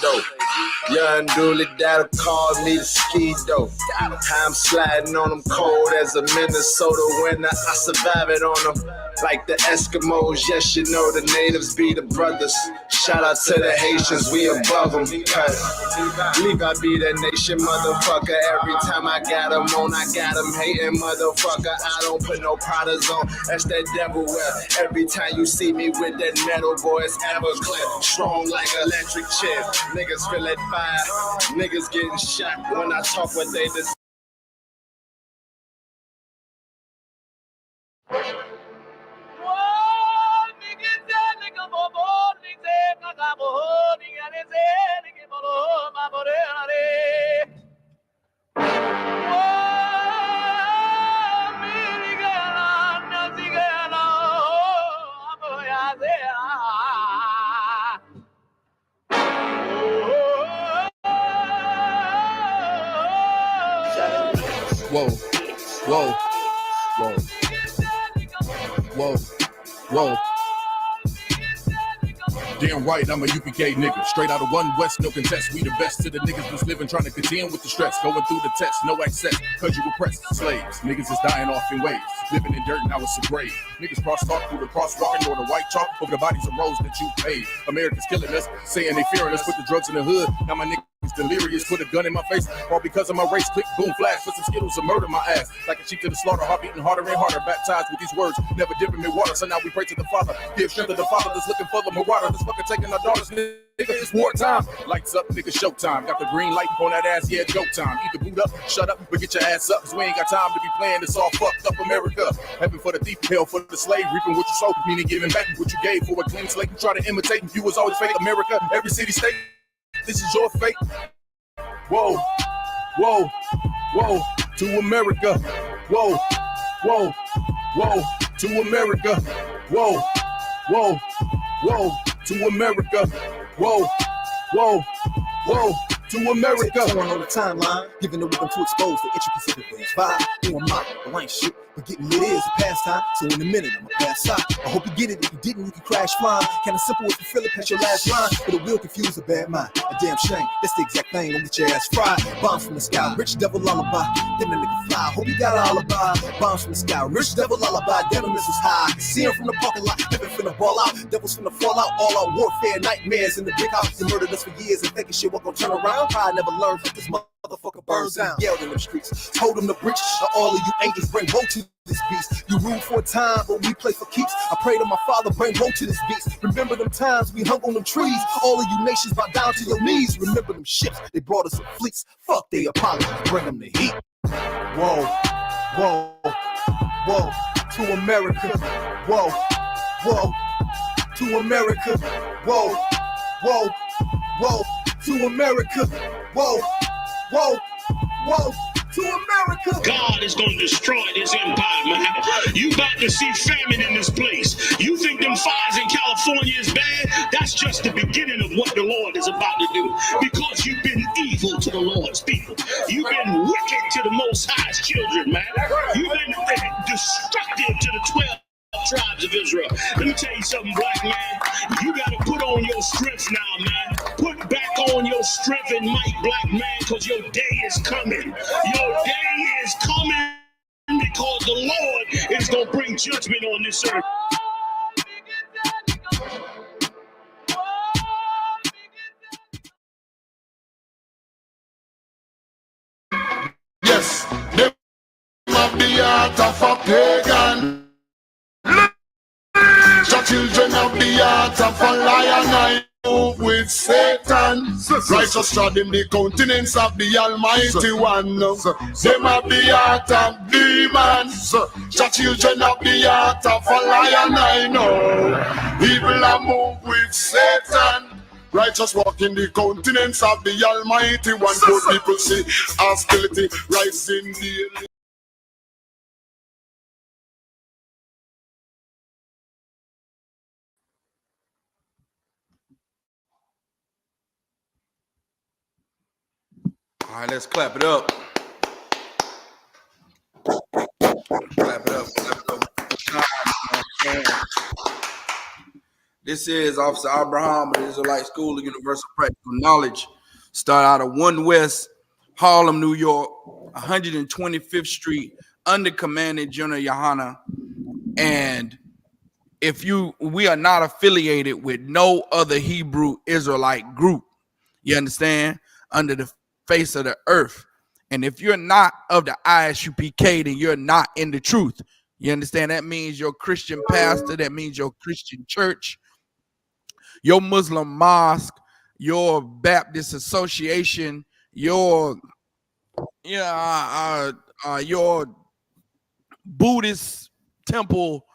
though. Young Dooley Data called me the Ski-Do. I'm sliding on them cold as a Minnesota winter. I survive it on them like the Eskimos. Yes, you know the natives be the brothers. Shout out to the Haitians, we above them. Cause Levi be the nation, motherfucker. Every time I got them on, I got them hating, motherfucker. I don't put no Pradas on, that's that devil wear. Every time you see me with that metal, boy, it's Everclear. Strong like electric chair. Niggas feel that fire. Niggas getting shot when I talk what they desire. Whoa, whoa, whoa, whoa, whoa. Damn right, I'm a UPK nigga. Straight out of One West, no contest. We the best to the niggas that's living, trying to contend with the stress. Going through the test, no access, cause you repressed slaves. Niggas is dying off in waves. Living in dirt, now it's a grave. Niggas cross-talk through the crosswalking or the white chalk over the bodies of roads that you paid. Americans killing us, saying they fearing us, put the drugs in the hood. Now my niggas delirious, put a gun in my face, all because of my race. Click, boom, flash, put some Skittles and murder my ass. Like a sheep to the slaughter, heart beating harder and harder. Baptized with these words, never dipping in water. So now we pray to the Father, give strength to the Father that's looking for the marauder. That's fucking taking our daughters, nigga, it's wartime. Lights up, nigga, showtime. Got the green light on that ass, yeah, go time. Either boot up, shut up, but get your ass up, cause we ain't got time to be playing this all fucked up America. Heaven for the thief, hell for the slave, reaping what you sow, meaning giving back what you gave for a clean slate. You try to imitate, you was always fake. America, every city, state, this is your fate. Whoa, whoa, whoa, to America. Whoa, whoa, whoa, to America. Whoa, whoa, whoa, to America. Whoa, whoa, whoa, to America. Going on the timeline, giving the rhythm to expose the intricacies of the things. Vibe, who am I? Well, I ain't shit, but getting lit is a pastime. So in a minute, I'ma pass out. I hope you get it. If you didn't, you can crash flying. Kinda simple if you feel it, past your last line. But it will confuse a bad mind. A damn shame. That's the exact thing. Don't get your ass fried. Bombs from the sky, rich devil lullaby. Then the nigga fly. Hope you got an alibi. Bombs from the sky, rich devil lullaby. Damn, the missiles high. I can see him from the parking lot. Living finna ball out. Devils finna fall out. All out warfare, nightmares in the big house. They murdered us for years and thinking shit was gonna turn around. Pride never learned. This motherfucker burns down. Yelled in them streets. Told them to breach. All of you angels bring woe to this beast. You rule for a time, but we play for keeps. I pray to my Father, bring woe to this beast. Remember them times we hung on them trees. All of you nations bow down to your knees. Remember them ships. They brought us in fleets. Fuck the Apollo. Bring them the heat. Whoa, whoa, whoa, to America. Whoa, whoa, to America. Whoa, whoa, whoa, to America. Whoa, whoa, whoa, to America. God is going to destroy this empire, man. You about to see famine in this place. You think them fires in California is bad? That's just the beginning of what the Lord is about to do. Because you've been evil to the Lord's people. You've been wicked to the Most High's children, man. You've been destructive to the 12 tribes of Israel. Let me tell you something, black man. You got to put on your strength now, man. Put back on your strength and might, black man, because your day is coming. Your day is coming because the Lord is going to bring judgment on this earth. Yes, them have the heart of a pagan. The children of the heart of a lion. I move with Satan. Righteous trod in the countenance of the Almighty One. Them have the heart of demons. The children of the heart of a lion. I know. Evil are move with Satan. Righteous walk in the countenance of the Almighty One. Good people see hostility rising daily. All right, let's clap it up. Clap it up. Clap it up. This is Officer Abraham of the Israelite School of Universal Practical Knowledge. Start out of 1 West, Harlem, New York, 125th Street, under Commandant General Yohana. And we are not affiliated with no other Hebrew Israelite group, you understand, under the face of the earth. And if you're not of the Isupk, then you're not in the truth. You understand? That means your Christian pastor, that means your Christian church, your Muslim mosque, your Baptist association, your Buddhist temple,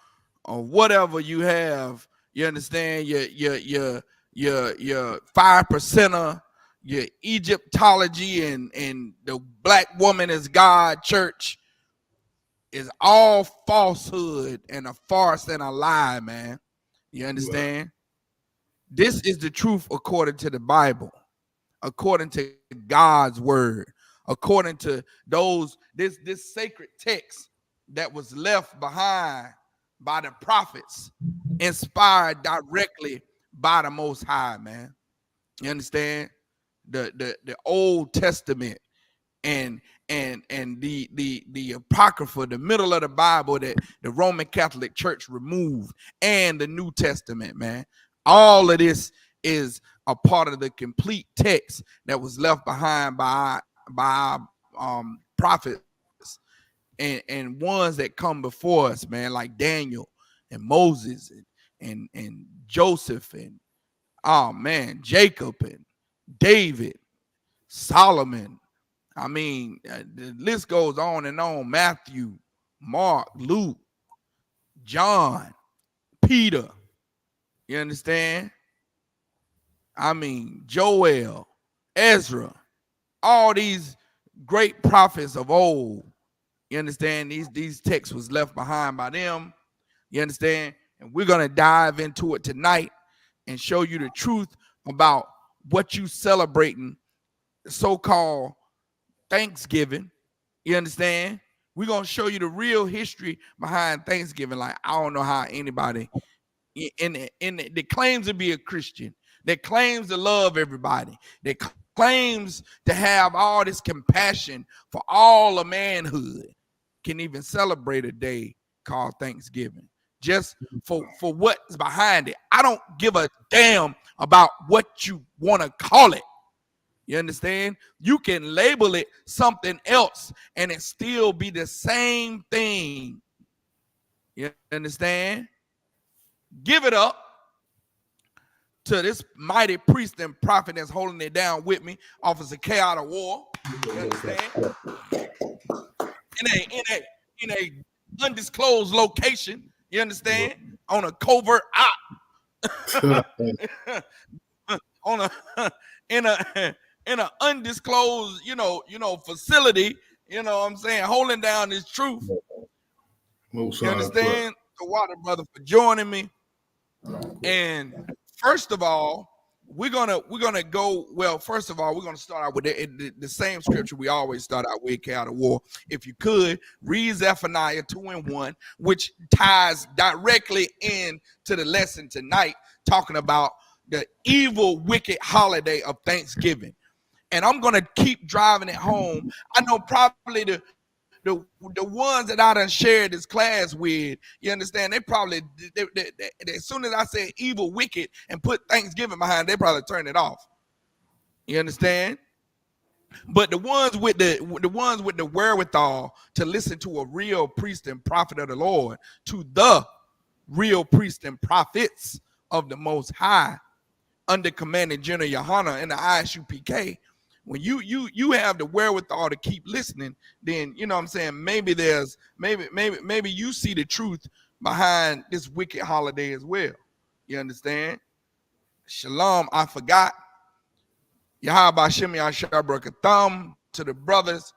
or whatever you have. You understand? Your 5%er, your Egyptology, and the Black Woman is God church is all falsehood and a farce and a lie, man. You understand? This is the truth according to the Bible, according to God's word, according to this sacred text that was left behind by the prophets, inspired directly by the Most High, man. You understand? The Old Testament and the Apocrypha, the middle of the Bible that the Roman Catholic Church removed, and the New Testament, man. All of this is a part of the complete text that was left behind by prophets and ones that come before us, man, like Daniel and Moses and Joseph and Jacob and David, Solomon. I mean, the list goes on and on. Matthew, Mark, Luke, John, Peter. You understand? I mean, Joel, Ezra, all these great prophets of old. You understand? These texts was left behind by them. You understand? And we're going to dive into it tonight and show you the truth about what you celebrating, so-called Thanksgiving. You understand? We're going to show you the real history behind Thanksgiving. Like, I don't know how anybody that claims to be a Christian, that claims to love everybody, that claims to have all this compassion for all of manhood, can even celebrate a day called Thanksgiving just for what's behind it. I don't give a damn about what you want to call it. You understand? You can label it something else and it still be the same thing. You understand? Give it up to this mighty priest and prophet that's holding it down with me, Officer N.W.O. You understand? In a undisclosed location, you understand? On a covert op. On a in a undisclosed, facility, you know what I'm saying, holding down this truth. You understand? The water brother for joining me. And first of all, we're gonna go. Well, first of all, we're gonna start out with the same scripture we always start out with, N.W.O. If you could read Zephaniah 2:1, which ties directly into the lesson tonight, talking about the evil, wicked holiday of Thanksgiving. And I'm gonna keep driving it home. I know probably the ones that I done shared this class with, you understand, they probably, as soon as I say evil, wicked, and put Thanksgiving behind, they probably turn it off. You understand? But the ones with the wherewithal to listen to a real priest and prophet of the Lord, to the real priest and prophets of the Most High, under Commandant General Yohana and the Isupk, when you have the wherewithal to keep listening, then you know what I'm saying, maybe you see the truth behind this wicked holiday as well. You understand? Shalom, I forgot. Yahweh Bashim Yahshua to the brothers.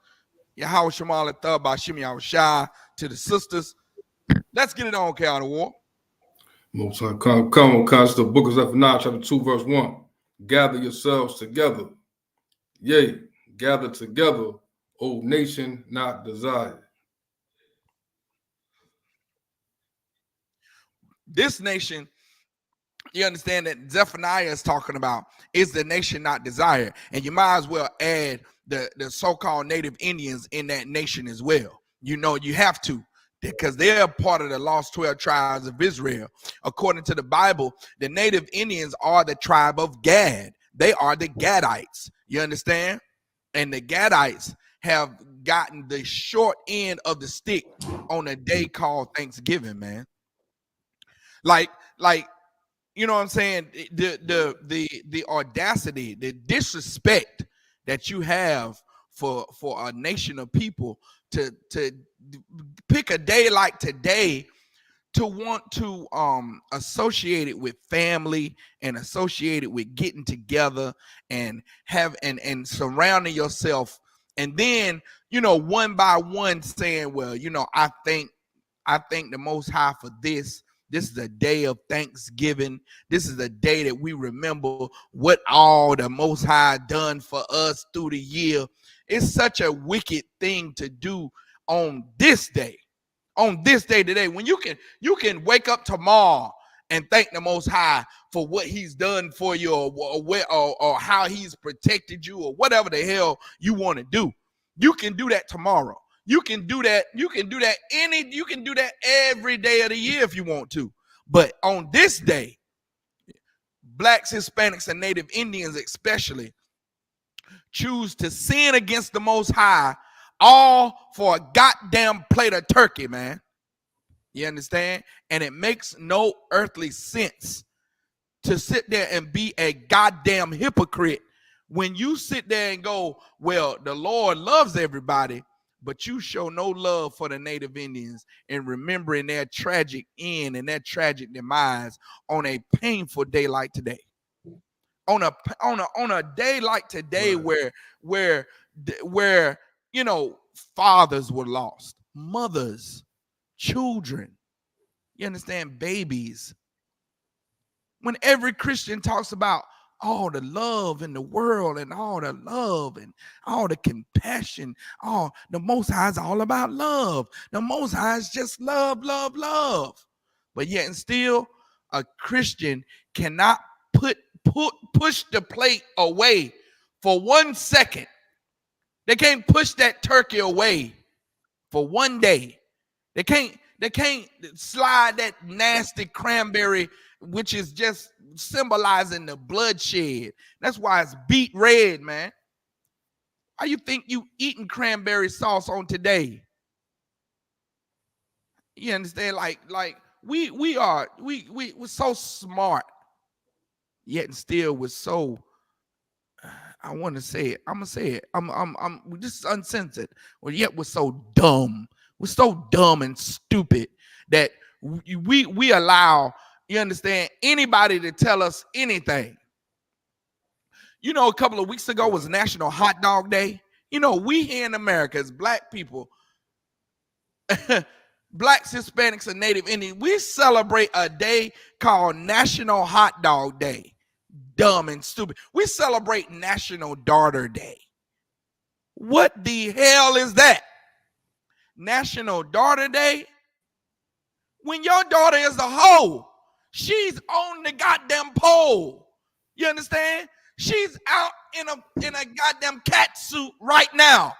Yahweh Shemal Athah Bashim Yahshua to the sisters. Let's get it on, N.W.O. Most High, come on, the book of Zephaniah, chapter 2, verse 1. Gather yourselves together. Yea, gather together, O nation not desired. This nation You understand that Zephaniah is talking about is the nation not desired, and you might as well add the so-called native Indians in that nation as well. You know, you have to, because they're part of the lost 12 tribes of Israel. According to the Bible, the native Indians are the tribe of Gad. They are the Gadites. You understand? And the Gadites have gotten the short end of the stick on a day called Thanksgiving, man. Like you know what I'm saying? The audacity, the disrespect that you have for a nation of people to pick a day like today to want to associate it with family and associate it with getting together and have and surrounding yourself, and then, you know, one by one saying, well, you know, I thank the Most High for this. This is a day of Thanksgiving. This is a day that we remember what all the Most High done for us through the year. It's such a wicked thing to do on this day. On this day today, when you can wake up tomorrow and thank the Most High for what He's done for you, or how He's protected you, or whatever the hell you want to do. You can do that tomorrow. You can do that. You can do that every day of the year if you want to. But on this day, blacks, Hispanics, and Native Indians especially choose to sin against the Most High, all for a goddamn plate of turkey, man. You understand? And it makes no earthly sense to sit there and be a goddamn hypocrite when you sit there and go, well, the Lord loves everybody, but you show no love for the Native Indians and remembering their tragic end and their tragic demise on a painful day like today. On a day like today, right, where you know, fathers were lost, mothers, children, you understand, babies. When every Christian talks about all the love in the world and all the love and all the compassion, all the Most High is all about love. The Most High is just love, love, love. But yet and still, a Christian cannot push the plate away for 1 second. They can't push that turkey away for one day. They can't slide that nasty cranberry, which is just symbolizing the bloodshed. That's why it's beet red, man. How you think you eating cranberry sauce on today? You understand? Like we're so smart, yet and still we're so, I want to say it. I'm gonna say it. I'm just uncensored. Well, yet we're so dumb. We're so dumb and stupid that we allow, you understand, anybody to tell us anything. You know, a couple of weeks ago was National Hot Dog Day. You know, we here in America as black people, blacks, Hispanics, and Native Indians, we celebrate a day called National Hot Dog Day. Dumb and stupid. We celebrate National Daughter Day. What the hell is that? National Daughter Day? When your daughter is a hoe, she's on the goddamn pole. You understand? She's out in a goddamn cat suit right now.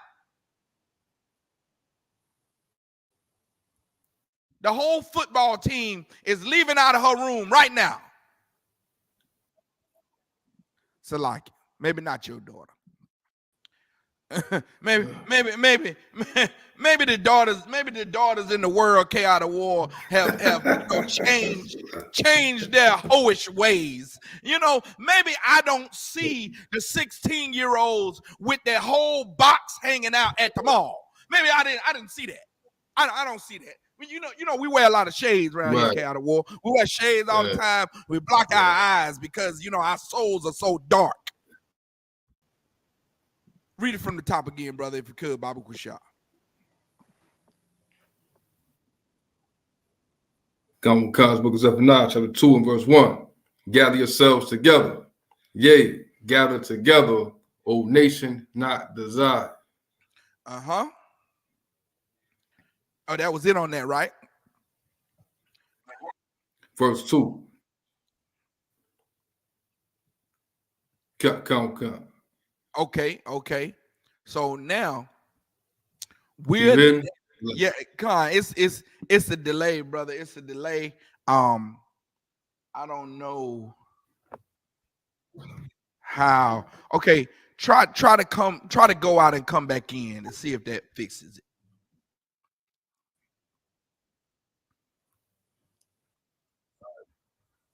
The whole football team is leaving out of her room right now. Salaki, maybe not your daughter. maybe the daughters in the world N.W.O have changed their hoish ways. You know, maybe I don't see the 16-year-olds with their whole box hanging out at the mall. Maybe I didn't see that. I don't see that. You know, we wear a lot of shades around here, N.W.O. We wear shades all the time. We block our eyes because, you know, our souls are so dark. Read it from the top again, brother, if you could, Baba Kushah. Come God's book of Zephaniah, chapter 2 and verse 1. Gather yourselves together. Yea, gather together, O nation not desired. Uh-huh. Oh, that was it on that, right? Verse 2. Come. Okay. So now Can you we're hear me? yeah, Con, it's a delay, brother. It's a delay. I don't know how. Okay, try to go out and come back in and see if that fixes it.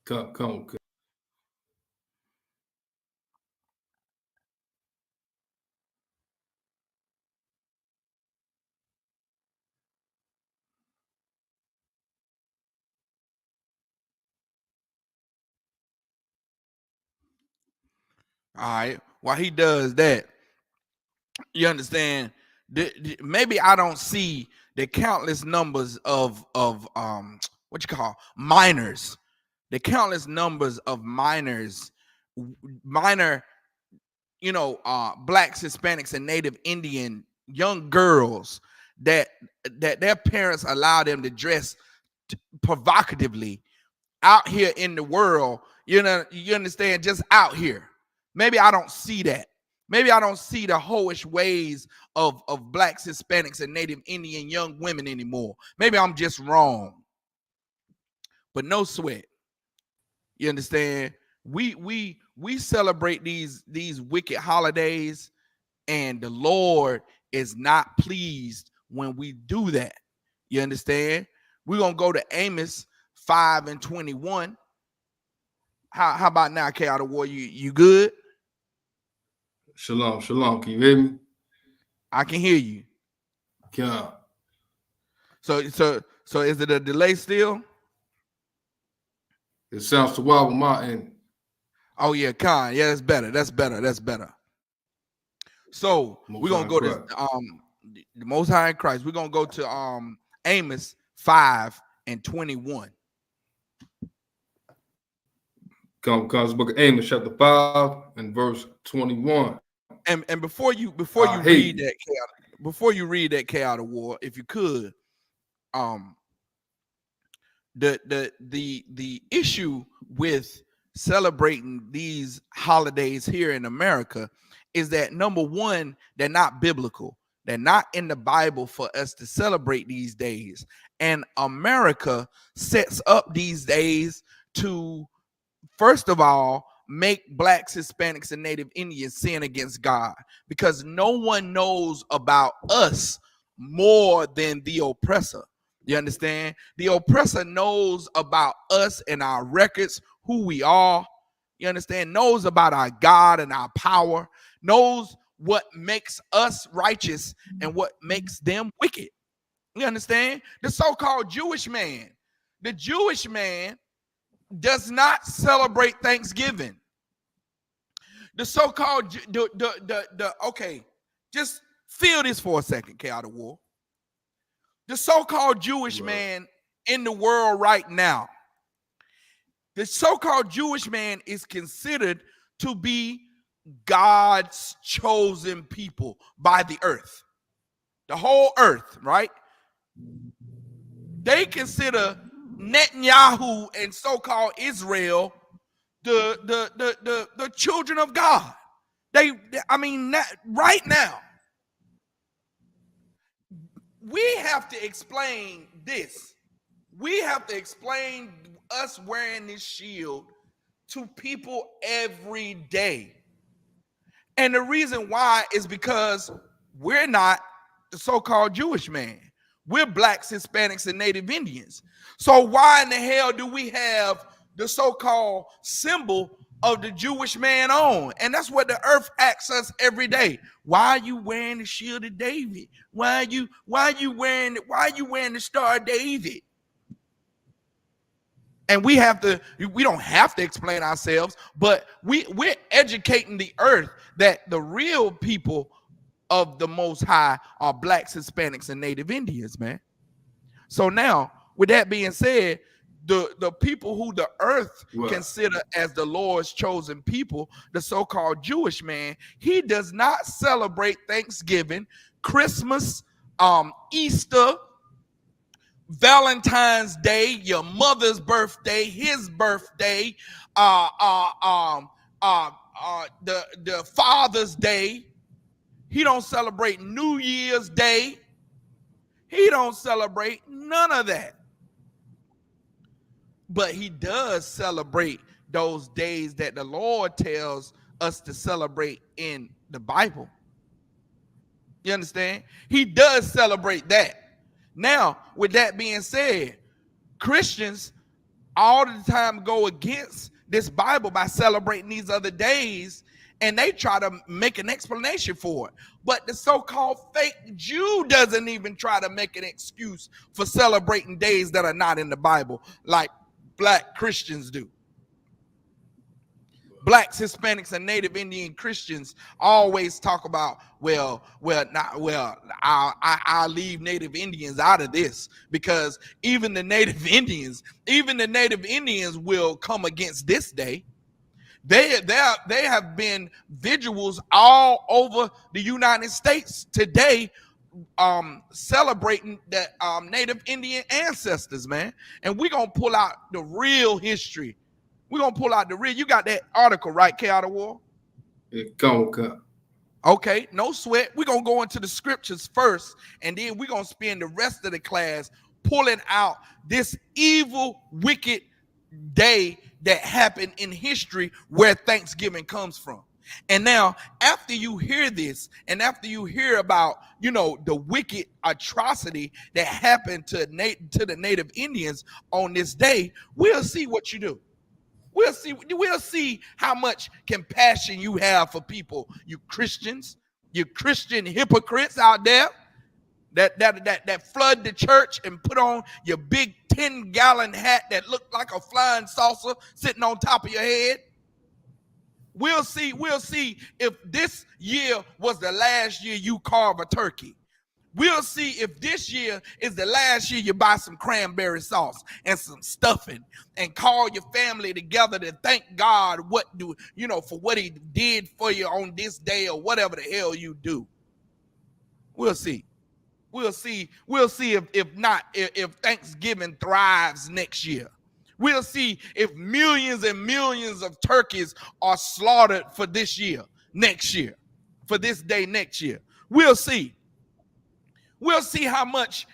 Come. All right. While he does that, you understand? Maybe I don't see the countless numbers of what you call minors, the countless numbers of minors, minor, blacks, Hispanics, and Native Indian young girls that their parents allow them to dress provocatively out here in the world. You understand? Just out here. Maybe I don't see that. Maybe I don't see the hoish ways of blacks, Hispanics, and Native Indian young women anymore. Maybe I'm just wrong. But no sweat. You understand? We celebrate these wicked holidays, and the Lord is not pleased when we do that. You understand? We're gonna go to Amos 5:21. How about now, N.W.O? You good? Shalom. Can you hear me? I can hear you. Come. So is it a delay still? It sounds to wild on my end. Oh yeah, Khan. Yeah, that's better. So we're gonna go to the Most High in Christ. We're gonna go to Amos 5:21. Comes the book of Amos, chapter 5 and verse 21. And before you read that, N.W.O, if you could, the issue with celebrating these holidays here in America is that, number one, they're not biblical. They're not in the Bible for us to celebrate these days. And America sets up these days to, first of all, make blacks, Hispanics, and Native Indians sin against God, because no one knows about us more than the oppressor. You understand? The oppressor knows about us and our records, who we are. You understand? Knows about our God and our power, knows what makes us righteous and what makes them wicked. You understand? The so-called Jewish man, the Jewish man does not celebrate Thanksgiving. The so-called okay, just feel this for a second, N.W.O. The so-called Jewish man in the world right now, the so-called Jewish man is considered to be God's chosen people by the earth, the whole earth, right? They consider Netanyahu and so-called Israel the children of God. Right now, we have to explain this. We have to explain us wearing this shield to people every day. And the reason why is because we're not the so-called Jewish man. We're blacks, Hispanics, and Native Indians. So why in the hell do we have the so-called symbol of the Jewish man on? And that's what the earth asks us every day. Why are you wearing the shield of David? Why are you wearing the Star of David? And we don't have to explain ourselves, but we're educating the earth that the real people of the Most High are blacks, Hispanics, and Native Indians, man. So now, with that being said, the people who the earth consider as the Lord's chosen people, the so-called Jewish man, he does not celebrate Thanksgiving, Christmas, Easter, Valentine's Day, your mother's birthday, his birthday, the Father's Day. He don't celebrate New Year's Day. He don't celebrate none of that. But he does celebrate those days that the Lord tells us to celebrate in the Bible. You understand? He does celebrate that. Now, with that being said, Christians all the time go against this Bible by celebrating these other days, and they try to make an explanation for it. But the so-called fake Jew doesn't even try to make an excuse for celebrating days that are not in the Bible, like black Christians do. Blacks, Hispanics, and Native Indian Christians always talk about, I'll leave Native Indians out of this, because even the Native Indians will come against this day. They have been vigils all over the United States today, celebrating the Native Indian ancestors, man. And we're gonna pull out the real history. We're gonna pull out the real. You got that article, right, N.W.O? It come. Okay, no sweat. We're gonna go into the scriptures first, and then we're gonna spend the rest of the class pulling out this evil, wicked day that happened in history where Thanksgiving comes from. And now, after you hear this, and after you hear about, the wicked atrocity that happened to the Native Indians on this day, we'll see what you do. We'll see how much compassion you have for people, you Christians, you Christian hypocrites out there that flood the church and put on your big 10-gallon hat that looked like a flying saucer sitting on top of your head. We'll see if this year was the last year you carve a turkey. We'll see if this year is the last year you buy some cranberry sauce and some stuffing and call your family together to thank God for what he did for you on this day, or whatever the hell you do. We'll see. We'll see if Thanksgiving thrives next year. We'll see if millions and millions of turkeys are slaughtered for this year, next year, for this day next year. We'll see. We'll see how much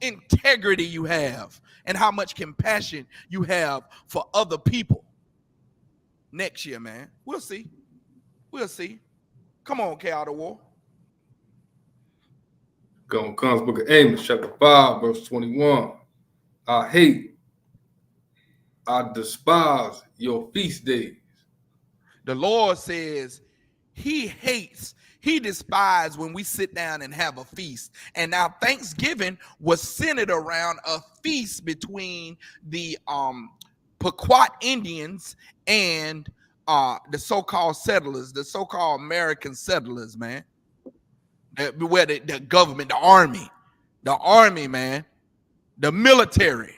integrity you have and how much compassion you have for other people next year, man. We'll see. Come on, N.W.O. Go comes Book of Amos, chapter 5, verse 21. I despise your feast days. The Lord says he despises when we sit down and have a feast. And now Thanksgiving was centered around a feast between the Pequot Indians and the so-called settlers, the so-called American settlers, man. Where the government, the army, man, the military.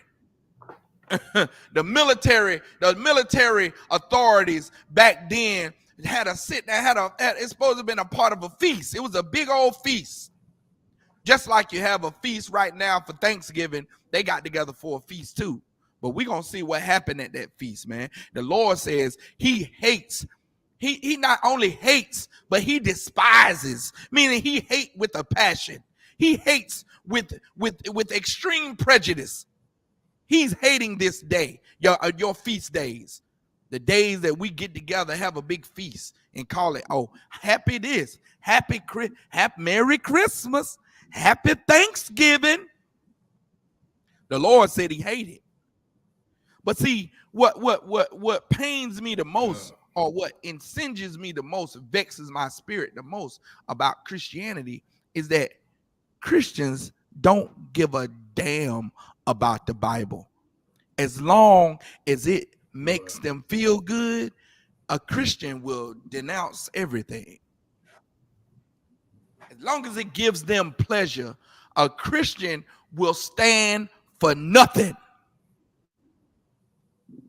the military authorities back then it's supposed to have been a part of a feast. It was a big old feast. Just like you have a feast right now for Thanksgiving, they got together for a feast too. But we're going to see what happened at that feast, man. The Lord says he hates. He not only hates, but he despises, meaning he hates with a passion. He hates with extreme prejudice. He's hating this day, your feast days. The days that we get together, have a big feast and call it, happy this, happy Merry Christmas, happy Thanksgiving. The Lord said he hated. But see, what pains me the most, or what incendies me the most, vexes my spirit the most about Christianity, is that Christians don't give a damn about the Bible. As long as it makes them feel good, a Christian will denounce everything. As long as it gives them pleasure, a Christian will stand for nothing.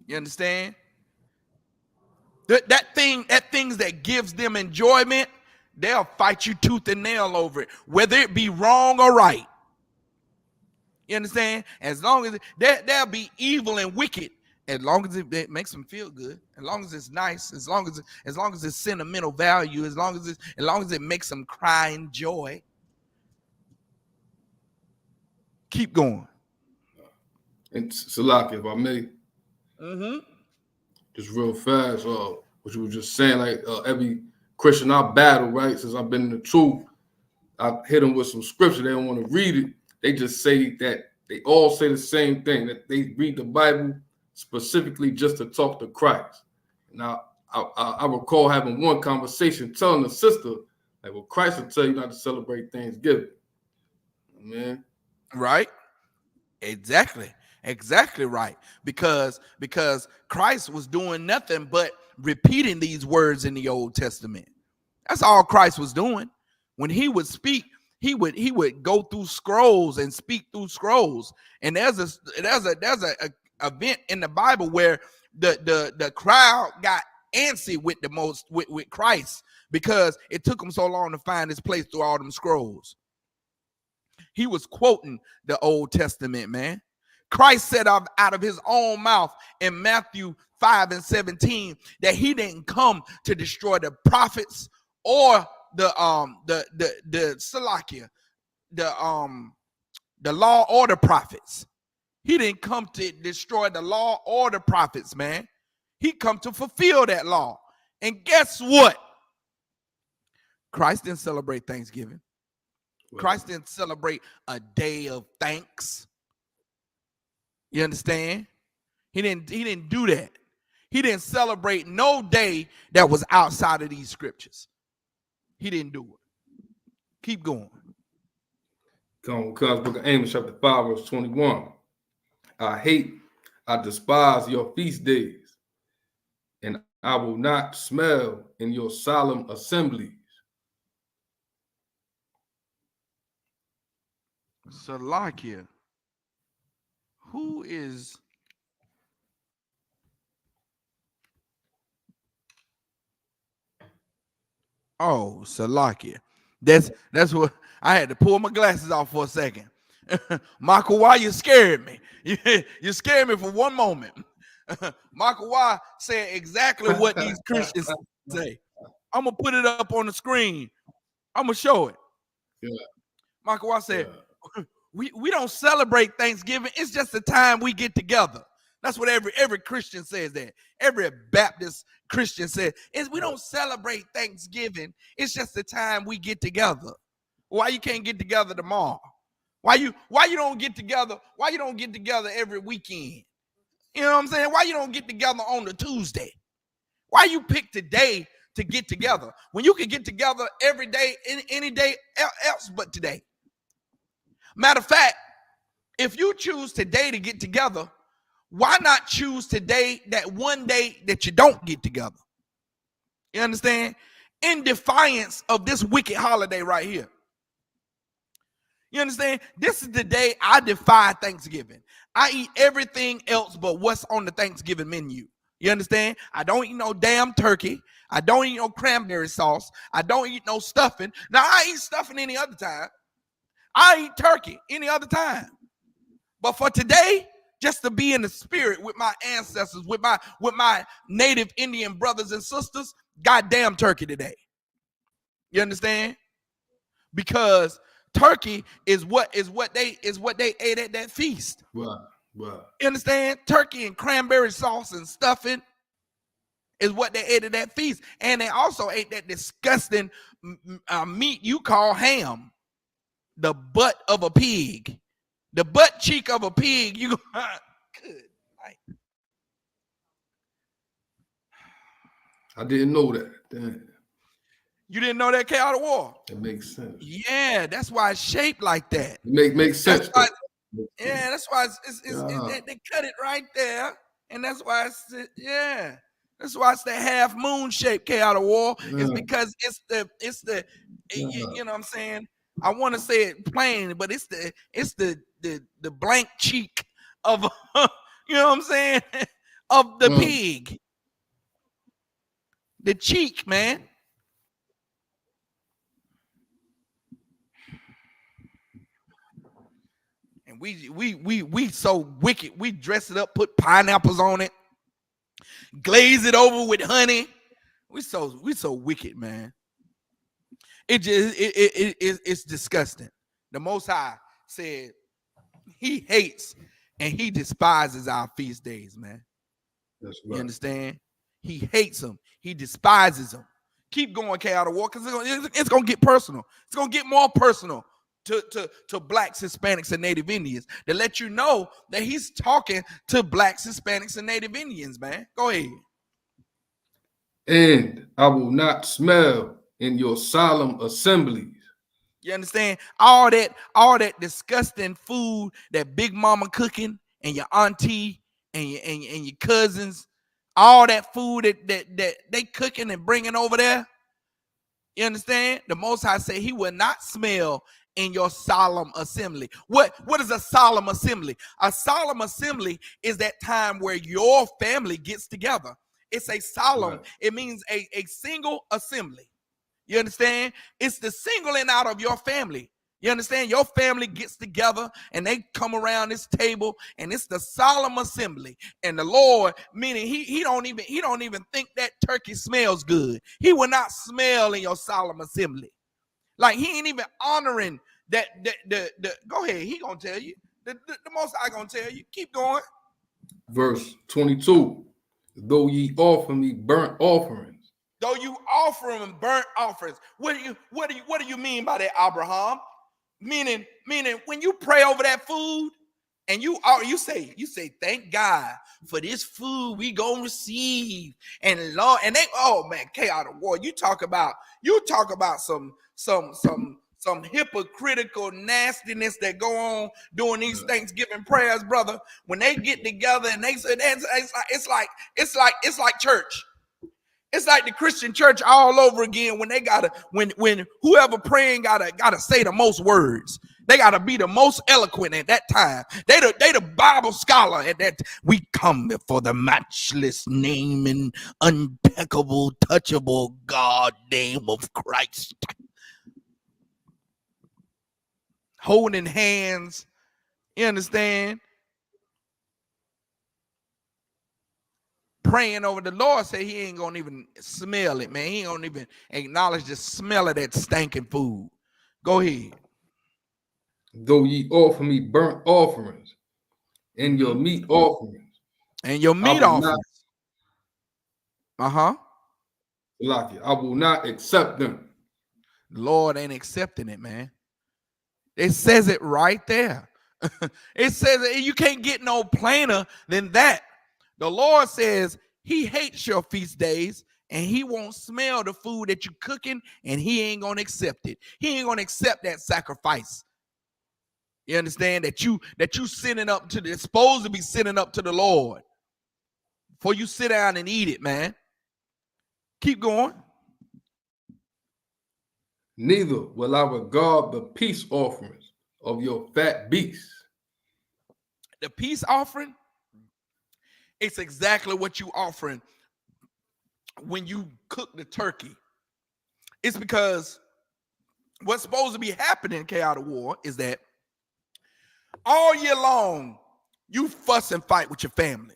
You understand? That things that gives them enjoyment, they'll fight you tooth and nail over it, whether it be wrong or right. You understand? As long as there'll be evil and wicked As long as it makes them feel good, as long as it's nice, as long as it's sentimental value, as long as it makes them cry in joy. Keep going. And Salaki, if I may, just real fast, what you were just saying, like every Christian I battle, right? Since I've been in the truth, I hit them with some scripture. They don't want to read it. They just say that they all say the same thing, that they read the Bible specifically just to talk to Christ. Now, I recall having one conversation telling the sister, like, well, Christ will tell you not to celebrate Thanksgiving. Man. Right? Exactly right. Because Christ was doing nothing but repeating these words in the Old Testament. That's all Christ was doing. When he would speak, he would go through scrolls and speak through scrolls. And there's a event in the Bible where the crowd got antsy with with Christ because it took him so long to find his place through all them scrolls. He was quoting the Old Testament, man. Christ said out of his own mouth in Matthew 5:17 that he didn't come to destroy the prophets or the Salakia, the law or the prophets. He didn't come to destroy the law or the prophets, man. He come to fulfill that law. And guess what? Christ didn't celebrate Thanksgiving. Christ didn't celebrate a day of thanks. You understand? He didn't do that. He didn't celebrate no day that was outside of these scriptures. He didn't do it. Keep going. Come on, book of Amos, chapter 5, verse 21. I despise your feast days, and I will not smell in your solemn assemblies. Salakia. Who is Salakia? That's what I had to pull my glasses off for a second. Michael, why you scared me? You scared me for one moment. Michael Y said exactly what these Christians say. I'm gonna put it up on the screen. I'm gonna show it. Yeah. Michael Y said, we don't celebrate Thanksgiving. It's just the time we get together. That's what every Christian says that. Every Baptist Christian says is we don't celebrate Thanksgiving. It's just the time we get together. Why you can't get together tomorrow? Why you don't get together? Why you don't get together every weekend? You know what I'm saying? Why you don't get together on the Tuesday? Why you pick today to get together when you can get together every day, any day else but today? Matter of fact, if you choose today to get together, why not choose today that one day that you don't get together? You understand? In defiance of this wicked holiday right here. You understand? This is the day I defy Thanksgiving. I eat everything else but what's on the Thanksgiving menu. You understand? I don't eat no damn turkey. I don't eat no cranberry sauce. I don't eat no stuffing. Now, I eat stuffing any other time. I eat turkey any other time. But for today, just to be in the spirit with my ancestors, with my native Indian brothers and sisters, goddamn turkey today. You understand? Because turkey is what they ate at that feast. Right. You understand? Turkey and cranberry sauce and stuffing is what they ate at that feast. And they also ate that disgusting meat you call ham. The butt of a pig. The butt cheek of a pig. You go, good night. I didn't know that. Damn. You didn't know that N.W.O? That makes sense. Yeah, that's why it's shaped like that. Makes sense. That's why they cut it right there, and that's why that's why it's the half moon shape N.W.O. It's because it's the you know what I'm saying. I want to say it plain, but it's the blank cheek of you know what I'm saying of the pig, the cheek, man. we so wicked. We dress it up, put pineapples on it, glaze it over with honey. We so wicked, man. It's disgusting. The Most High said he hates and he despises our feast days, man. That's You right. understand? He hates them. He despises them. Keep going, N.W.O, because it's going to get personal. It's going to get more personal to blacks, Hispanics, and Native Indians to let you know that he's talking to blacks, Hispanics, and Native Indians, man. Go ahead. And I will not smell in your solemn assemblies. You understand? All that disgusting food that Big Mama cooking and your auntie and your cousins, all that food that they cooking and bringing over there. You understand? The Most High say he will not smell in your solemn assembly. What is a solemn assembly? A solemn assembly is that time where your family gets together. It's a solemn, right. It means a single assembly. You understand? It's the singling out of your family. You understand? Your family gets together and they come around this table, and it's the solemn assembly. And the Lord, meaning he don't even think that turkey smells good. He will not smell in your solemn assembly. Like he ain't even honoring that. Go ahead, he gonna tell you. The Most High gonna tell you. Keep going. Verse 22. Though ye offer me burnt offerings. Though you offer them burnt offerings. What do you mean by that, Abraham? Meaning when you pray over that food and you say thank God for this food we gonna receive, and Lord, and they, oh man, N.W.O, you talk about some hypocritical nastiness that go on during these Thanksgiving prayers, brother. When they get together and they say it's like church. It's like the Christian church all over again when they when whoever praying gotta say the most words. They gotta be the most eloquent at that time. They the Bible scholar at that. We come before the matchless name and impeccable, touchable God name of Christ. Holding hands, you understand? Praying over the Lord, say he ain't gonna even smell it, man. He ain't gonna even acknowledge the smell of that stinking food. Go ahead. Though ye offer me burnt offerings and your meat offerings. And your meat offerings. I will not accept them. The Lord ain't accepting it, man. It says it right there. It says it, you can't get no plainer than that. The Lord says he hates your feast days and he won't smell the food that you're cooking, and he ain't going to accept it. He ain't going to accept that sacrifice. You understand that you sitting up to it's supposed to be sitting up to the Lord before you sit down and eat it, man. Keep going. Neither will I regard the peace offerings of your fat beasts. The peace offering, it's exactly what you offering when you cook the turkey. It's because what's supposed to be happening, N.W.O, is that all year long you fuss and fight with your family.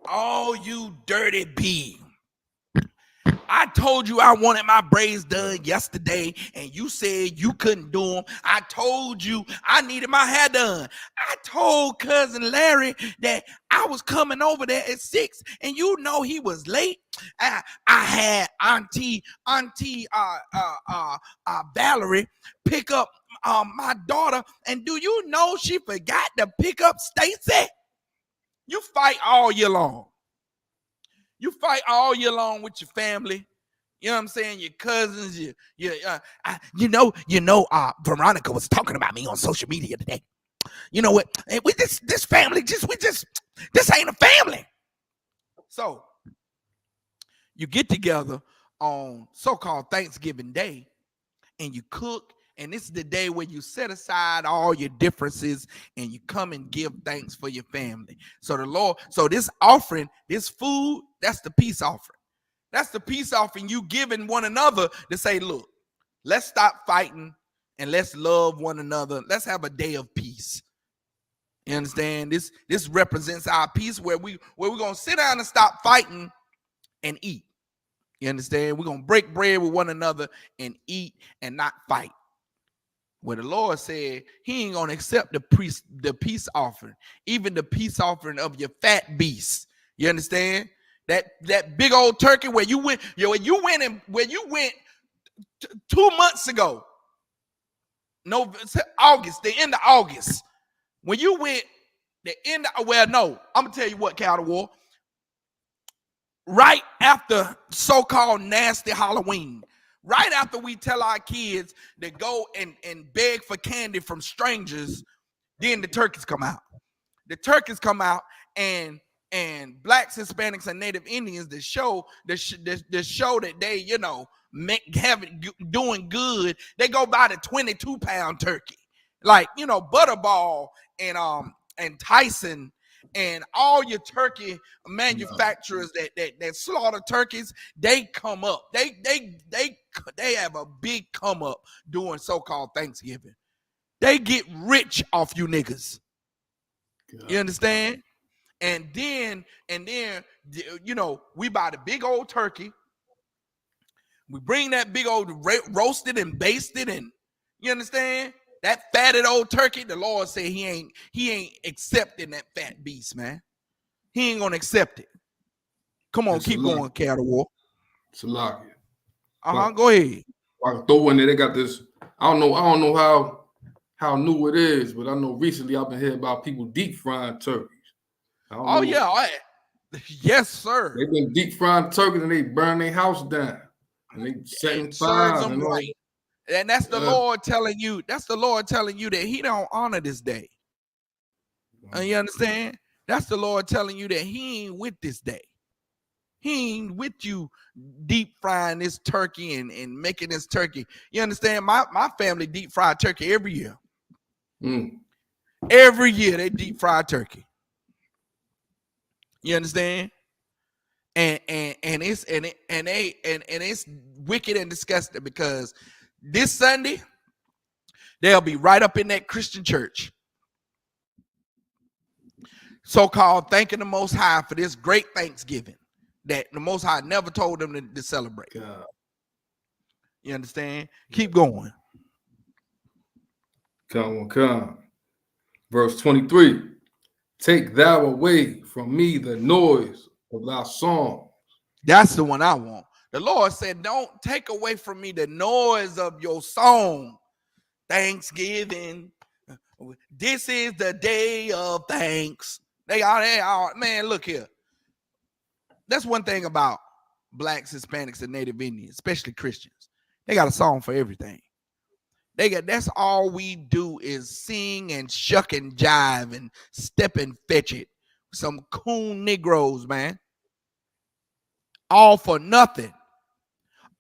Oh, you dirty bee. I told you I wanted my braids done yesterday, and you said you couldn't do them. I told you I needed my hair done. I told cousin Larry that I was coming over there at 6, and you know he was late. I had Auntie Valerie pick up my daughter, and do you know she forgot to pick up Stacy? You fight all year long. You fight all year long with your family. You know what I'm saying? Your cousins, Veronica was talking about me on social media today. You know what? We this family this ain't a family. So you get together on so-called Thanksgiving Day and you cook, and this is the day where you set aside all your differences and you come and give thanks for your family. So the Lord, so this offering, this food, that's the peace offering. That's the peace offering you giving one another to say, look, let's stop fighting and let's love one another. Let's have a day of peace. You understand? This represents our peace where we're gonna sit down and stop fighting and eat. You understand? We're gonna break bread with one another and eat and not fight. Where the Lord said he ain't gonna accept the peace offering, even the peace offering of your fat beasts. You understand? That big old turkey where you went 2 months ago. No, August, the end of August. When you went the end of, well, no, I'm gonna tell you what, Cattle War. Right after so-called nasty Halloween, right after we tell our kids to go and beg for candy from strangers, then the turkeys come out. The turkeys come out, and blacks, Hispanics, and Native Indians, the show that they, doing good, they go buy the 22-pound turkey. Like, Butterball and Tyson and all your turkey manufacturers that slaughter turkeys, they come up. They have a big come up during so-called Thanksgiving. They get rich off you niggas. God. You understand? And then we buy the big old turkey. We bring that big old roasted and basted, and you understand? That fatted old turkey, the Lord said he ain't accepting that fat beast, man. He ain't gonna accept it. Come on, keep going, Cattle War. It's a lock. Go ahead. I can throw in there. They got this. I don't know how new it is, but I know recently I've been hearing about people deep frying turkeys. Yes, sir. They've been deep frying turkeys and they burn their house down and they setting fires and all. Right. And that's the Lord telling you. That's the Lord telling you that he don't honor this day. You understand? That's the Lord telling you that he ain't with this day. He ain't with you deep frying this turkey and making this turkey. You understand? My family deep fry turkey every year. Every year they deep fry turkey. You understand? And it's wicked and disgusting because this Sunday they'll be right up in that Christian church, so-called thanking the Most High for this great Thanksgiving that the Most High never told them to celebrate. God. You understand? Keep going. Come. Verse 23. Take thou away from me the noise of thy song. That's the one I want. The Lord said, don't take away from me the noise of your song. Thanksgiving. This is the day of thanks. They are, man, look here. That's one thing about blacks, Hispanics, and Native Indians, especially Christians. They got a song for everything. That's all we do is sing and shuck and jive and step and fetch it. Some coon Negroes, man. All for nothing.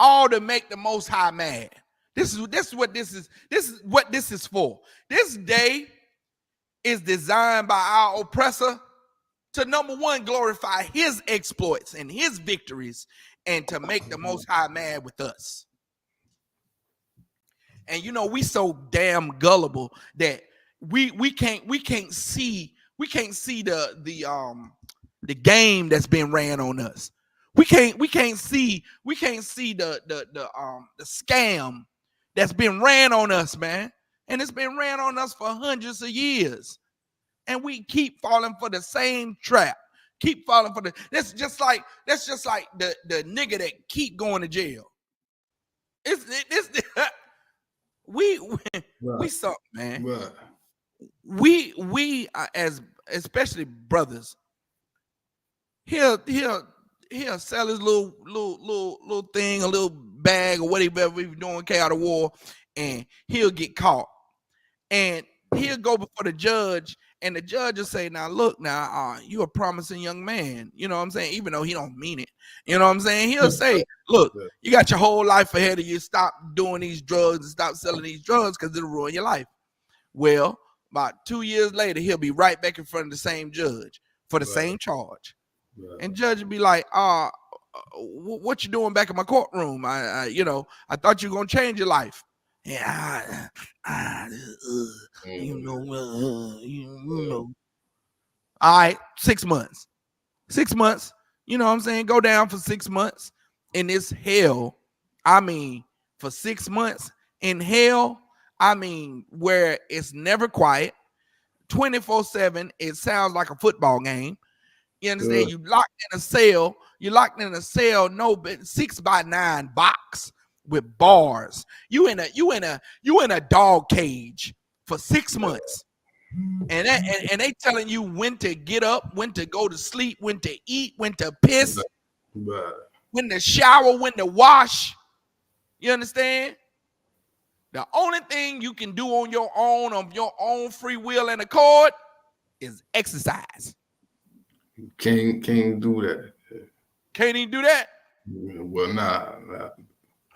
All to make the Most High mad. This is what this is. This is what this is for. This day is designed by our oppressor to, number one, glorify his exploits and his victories, and to make the Most High mad with us. And we so damn gullible that we can't see the game that's been ran on us. We can't see the scam that's been ran on us, man. And it's been ran on us for hundreds of years. And we keep falling for the same trap. Keep falling for that's just like the nigga that keep going to jail. We something, man. Right. We as especially brothers, he'll sell his little thing, a little bag or whatever we doing, Cattle War, and he'll get caught. And he'll go before the judge, and the judge will say, now look, you're a promising young man. You know what I'm saying? Even though he don't mean it. You know what I'm saying? He'll say, look, you got your whole life ahead of you. Stop doing these drugs and stop selling these drugs because it'll ruin your life. Well, about 2 years later, he'll be right back in front of the same judge for the same charge. Right. And judge will be like, what you doing back in my courtroom? I thought you were going to change your life. Yeah, you know. All right, 6 months. 6 months. You know what I'm saying? Go down for 6 months in this hell. I mean, for 6 months in hell, I mean, where it's never quiet, 24/7. It sounds like a football game. You understand? You locked in a cell. You locked in a cell, no, but 6x9 box with bars. You in a dog cage for 6 months. And they telling you when to get up, when to go to sleep, when to eat, when to piss, when to shower, when to wash. You understand? The only thing you can do on your own, of your own free will and accord, is exercise. Can't do that. Can't even do that. Well, nah.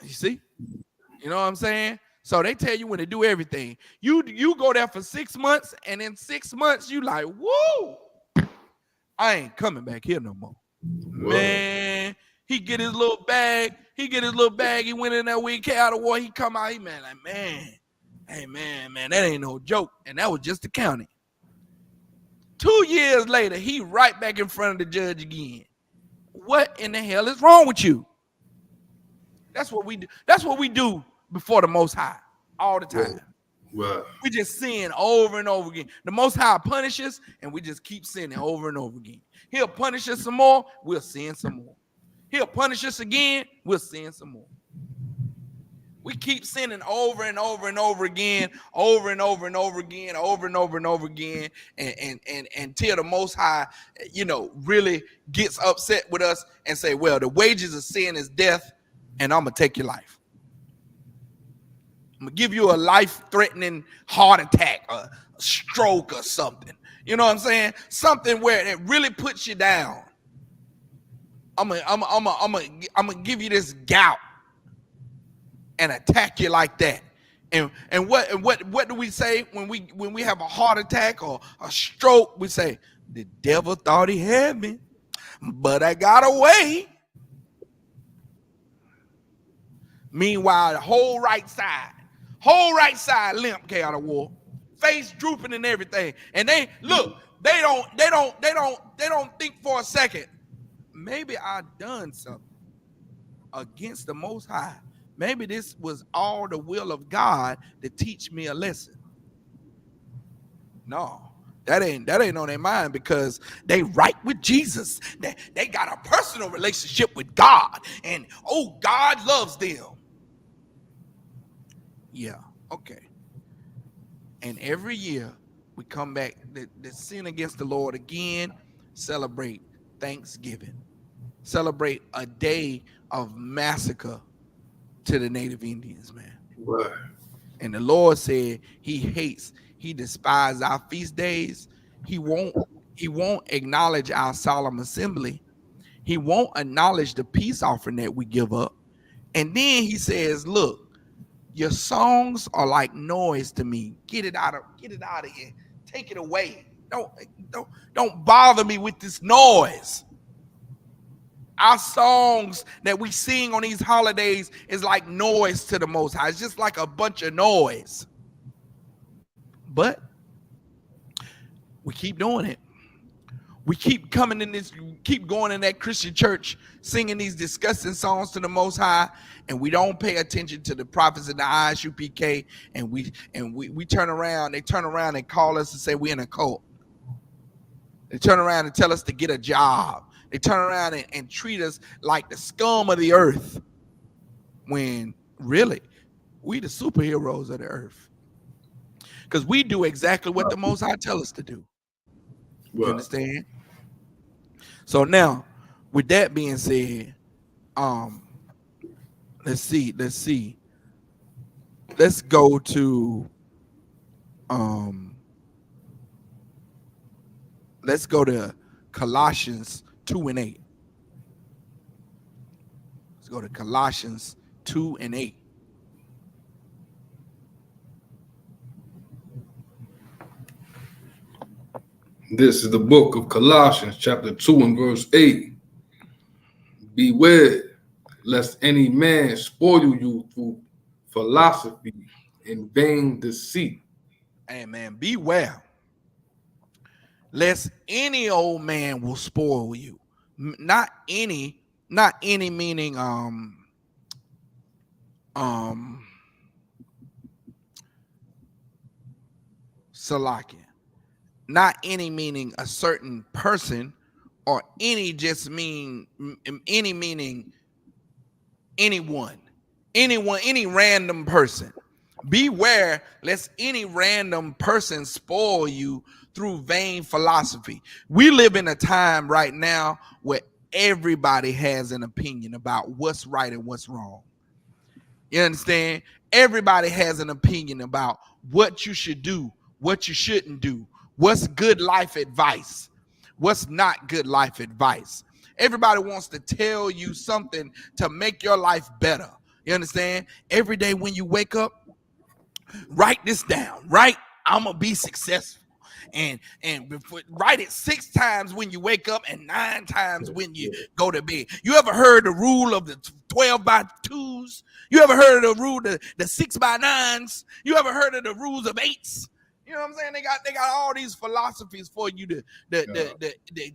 You see? You know what I'm saying? So they tell you when to do everything. You go there for 6 months, and in 6 months, you like, woo, I ain't coming back here no more. Man, he get his little bag. He went in there when he came out of war. He come out, he man, like, man, hey, man, that ain't no joke. And that was just the county. 2 years later, he right back in front of the judge again. What in the hell is wrong with you? That's what we do. That's what we do before the Most High all the time. We just sin over and over again. The Most High punishes, and we just keep sinning over and over again. He'll punish us some more, we'll sin some more. He'll punish us again, we'll sin some more. We keep sinning over and over and over again, over and over and over again, over and over and over again, and until the Most High, really gets upset with us and say, well, the wages of sin is death, and I'm going to take your life. I'm going to give you a life-threatening heart attack, a stroke or something. You know what I'm saying? Something where it really puts you down. I'm gonna give you this gout and attack you like that. And what do we say when we have a heart attack or a stroke? We say, the devil thought he had me, but I got away. Meanwhile, the whole right side limp came out of war, face drooping and everything. And they don't think for a second, maybe I done something against the Most High. Maybe this was all the will of God to teach me a lesson. No, that ain't on their mind, because they right with Jesus. They got a personal relationship with God, and God loves them. Yeah, okay. And every year we come back, the sin against the Lord again, celebrate Thanksgiving, celebrate a day of massacre to the Native Indians, man. Right. And the Lord said he despises our feast days. He won't acknowledge our solemn assembly. He won't acknowledge the peace offering that we give up. And then he says, look, your songs are like noise to me. Get it out of here. Take it away. Don't bother me with this noise. Our songs that we sing on these holidays is like noise to the Most High. It's just like a bunch of noise. But we keep doing it. We keep going in that Christian church, singing these disgusting songs to the Most High, and we don't pay attention to the prophets in the Isupk, and we turn around. They turn around and call us and say we're in a cult. They turn around and tell us to get a job. They turn around and treat us like the scum of the earth, when really we the superheroes of the earth, because we do exactly what the Most High tell us to do. You understand? So now, with that being said, let's see. Let's go to Colossians 2:8. Let's go to Colossians 2:8. This is the book of Colossians, chapter 2 and verse 8. Beware lest any man spoil you through philosophy and vain deceit. Amen. Beware, lest any old man will spoil you. Not any meaning Salakia. Not any meaning a certain person, or any just mean any meaning anyone, any random person. Beware lest any random person spoil you through vain philosophy. We live in a time right now where everybody has an opinion about what's right and what's wrong. You understand? Everybody has an opinion about what you should do, what you shouldn't do, what's good life advice, what's not good life advice. Everybody wants to tell you something to make your life better. You understand? Every day when you wake up, write this down, right? I'm gonna be successful. And before, write it 6 times when you wake up and 9 times when you go to bed. You ever heard the rule of the 12 by 2s? You ever heard of the rule the 6 by 9s? You ever heard of the rules of 8s? You know what I'm saying? They got all these philosophies for you to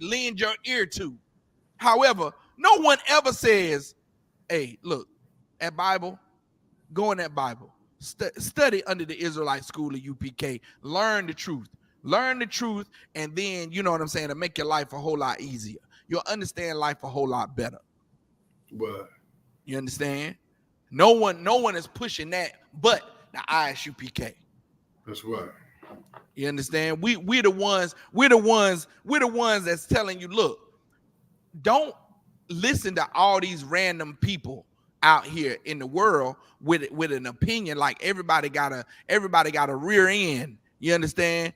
lend your ear to. However, no one ever says, "Hey, look, at Bible, go in that Bible, study under the Israelite school of UPK, learn the truth." Learn the truth, and then, you know what I'm saying, to make your life a whole lot easier. You'll understand life a whole lot better. Right. You understand? No one is pushing that but the ISUPK. That's right. You understand? We're the ones that's telling you, look, don't listen to all these random people out here in the world with an opinion like everybody got a rear end. You understand?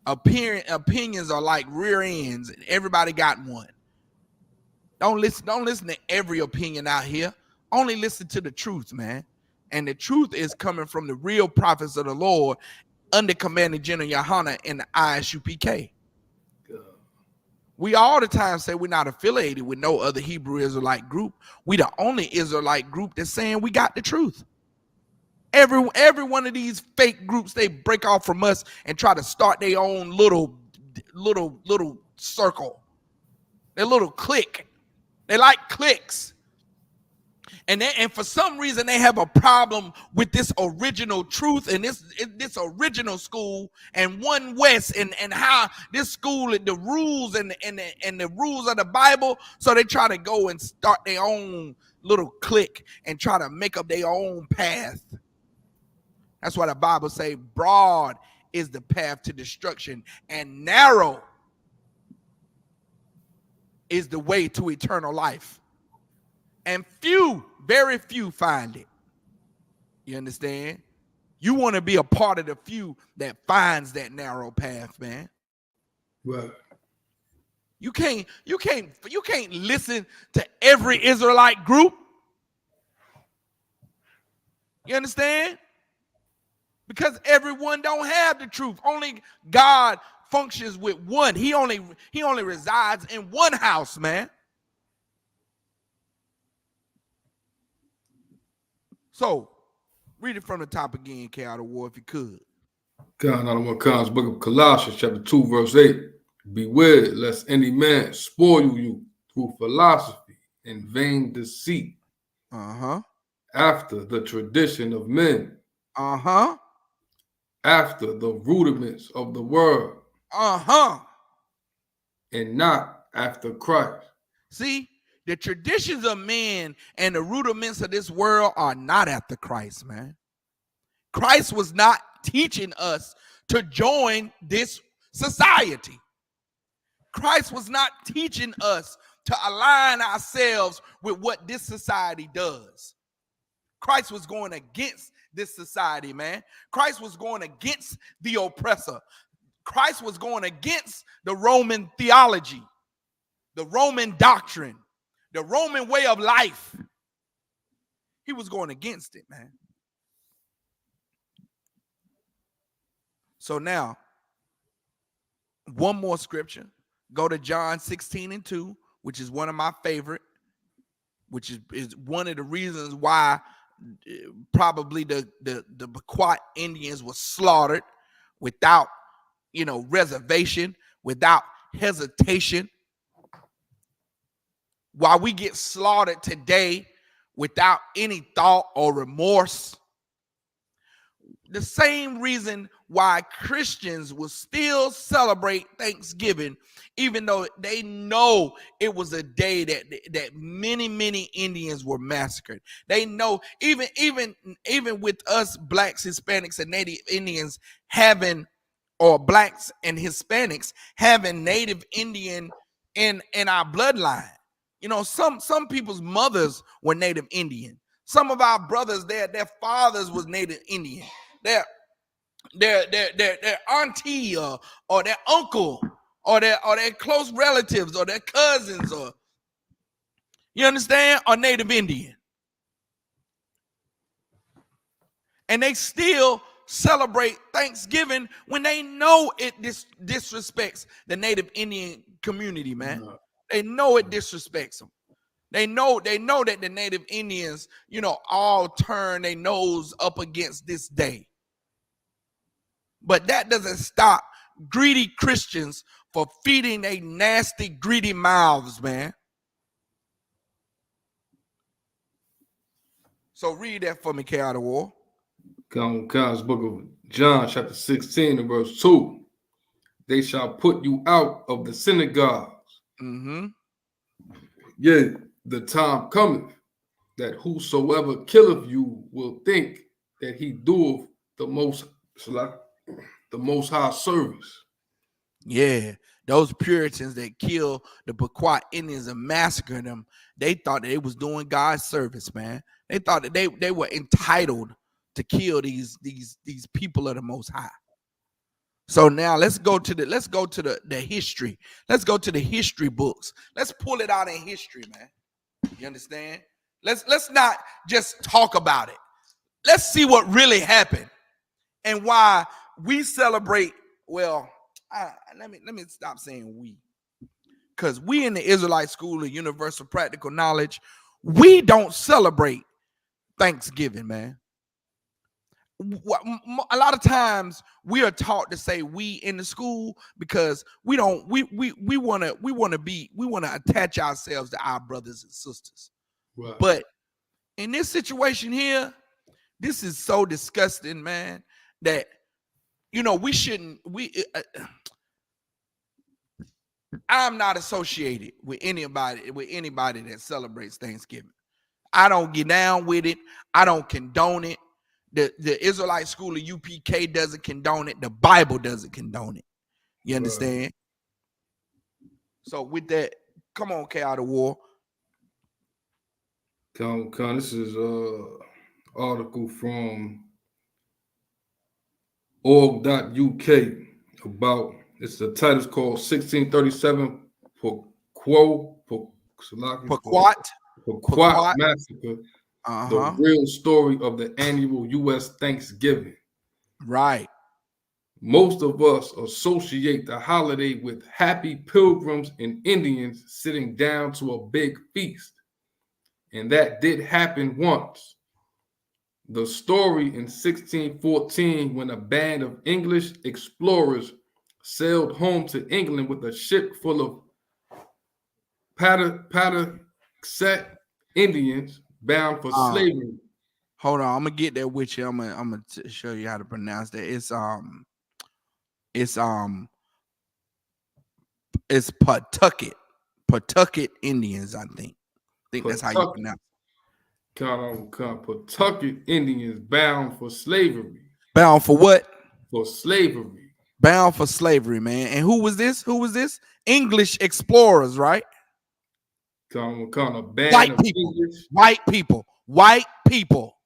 Opinions are like rear ends, and everybody got one. Don't listen to every opinion out here. Only listen to the truth, man. And the truth is coming from the real prophets of the Lord under Commanding General Yohana in the ISUPK. We all the time say we're not affiliated with no other Hebrew Israelite group. We the only Israelite group that's saying we got the truth. Every one of these fake groups, they break off from us and try to start their own little circle, their little clique. They like cliques, and for some reason they have a problem with this original truth and this original school and One West and how this school and the rules and the rules of the Bible. So they try to go and start their own little clique and try to make up their own path. That's why the Bible say broad is the path to destruction and narrow is the way to eternal life. And very few find it. You understand? You want to be a part of the few that finds that narrow path, man. Right. You can't listen to every Israelite group. You understand? Because everyone don't have the truth. Only God functions with one. He only resides in one house, man. So, read it from the top again, N.W.O, if you could. God, N.W.O, book of Colossians, chapter 2, verse 8. Beware lest any man spoil you through philosophy and vain deceit. After the tradition of men. After the rudiments of the world. And not after Christ. See, the traditions of men and the rudiments of this world are not after Christ, man. Christ was not teaching us to join this society. Christ was not teaching us to align ourselves with what this society does. Christ was going against this society, man. Christ was going against the oppressor. Christ was going against the Roman theology, the Roman doctrine, the Roman way of life. He was going against it, man. So now, one more scripture. Go to John 16:2, which is one of my favorite, which is one of the reasons why probably the Pequot Indians were slaughtered without, reservation, without hesitation, while we get slaughtered today without any thought or remorse. The same reason why Christians will still celebrate Thanksgiving, even though they know it was a day that many Indians were massacred. They know even with us blacks, Hispanics, and Native Indians having, or blacks and Hispanics having Native Indian in our bloodline. Some people's mothers were Native Indian. Some of our brothers, their fathers was Native Indian. Their auntie or their uncle or their close relatives or their cousins, or you understand, are Native Indian. And they still celebrate Thanksgiving when they know it disrespects the Native Indian community, man. They know it disrespects them. They know that the Native Indians, all turn their nose up against this day. But that doesn't stop greedy Christians for feeding their nasty, greedy mouths, man. So read that for me, N.W.O. God's book of John, chapter 16, and verse 2. They shall put you out of the synagogues. Mm-hmm. Yea, the time cometh that whosoever killeth you will think that he doeth the most high service. Yeah, those Puritans that killed the Pequot Indians and massacred them, they thought that they was doing God's service, man. They thought that they were entitled to kill these people of the Most High. So now let's go to the history. Let's go to the history books. Let's pull it out in history, man. You understand? Let's not just talk about it. Let's see what really happened and why we celebrate. Well, let me stop saying we, because we in the Israelite School of Universal Practical Knowledge, we don't celebrate Thanksgiving, man. A lot of times we are taught to say we in the school because we want to attach ourselves to our brothers and sisters. Right. But in this situation here, this is so disgusting, man, that we shouldn't. I'm not associated with anybody that celebrates Thanksgiving. I don't get down with it. I don't condone it. The Israelite School of UPK doesn't condone it. The Bible doesn't condone it. You understand? Right. So with that, come on, N.W.O. This is article from org.uk about, the title's called 1637 Pequot Massacre. The real story of the annual U.S. Thanksgiving. Right. Most of us associate the holiday with happy pilgrims and Indians sitting down to a big feast. And that did happen once. The story in 1614, when a band of English explorers sailed home to England with a ship full of Patuxet Indians bound for slavery. Hold on, I'm gonna get there with you. I'm gonna show you how to pronounce that. It's Pawtucket Indians, I think. That's how you pronounce it. Pawtucket Indians bound for slavery. Bound for what? For slavery. Bound for slavery, man. And who was this? English explorers, right? White people.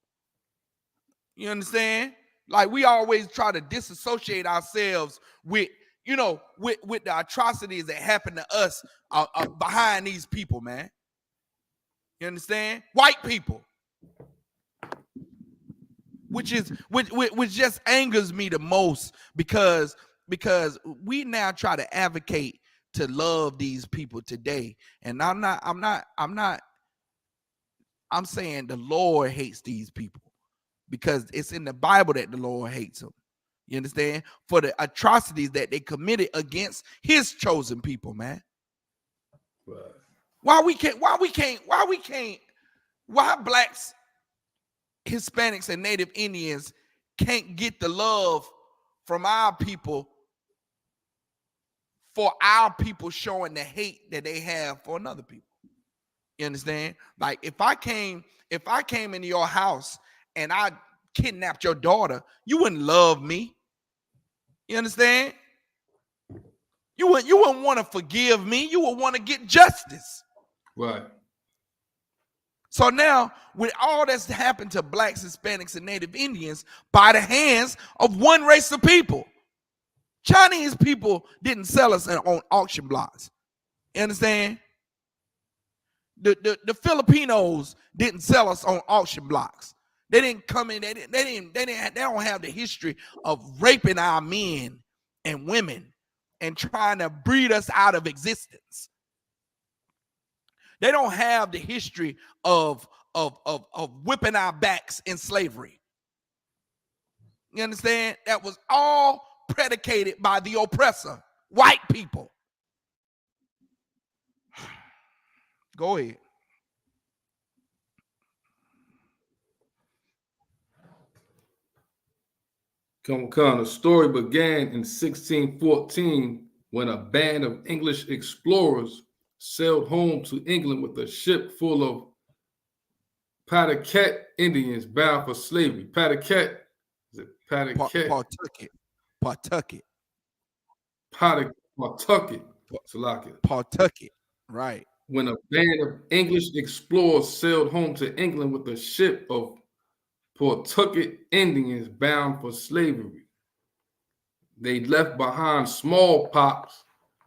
You understand? Like, we always try to disassociate ourselves with the atrocities that happen to us behind these people, man. You understand? White people. Which just angers me the most because we now try to advocate to love these people today. And I'm not I'm saying the Lord hates these people because it's in the Bible that the Lord hates them. You understand? For the atrocities that they committed against his chosen people, man. Right. Why blacks, Hispanics, and Native Indians can't get the love from our people for our people showing the hate that they have for another people? You understand? Like if I came into your house and I kidnapped your daughter, you wouldn't love me. You understand? You wouldn't want to forgive me. You would want to get justice. Right. So now, with all that's happened to blacks, Hispanics, and Native Indians by the hands of one race of people, Chinese people didn't sell us on auction blocks. You understand? The Filipinos didn't sell us on auction blocks. They didn't come in. They don't have the history of raping our men and women and trying to breed us out of existence. They don't have the history of whipping our backs in slavery. You understand? That was all predicated by the oppressor, white people. Go ahead. The story began in 1614 when a band of English explorers sailed home to England with a ship full of Pawtucket Indians bound for slavery. Pawtucket, is it Pawtucket? Pawtucket. Pawtucket, right. When a band of English explorers sailed home to England with a ship of Pawtucket Indians bound for slavery, they left behind smallpox,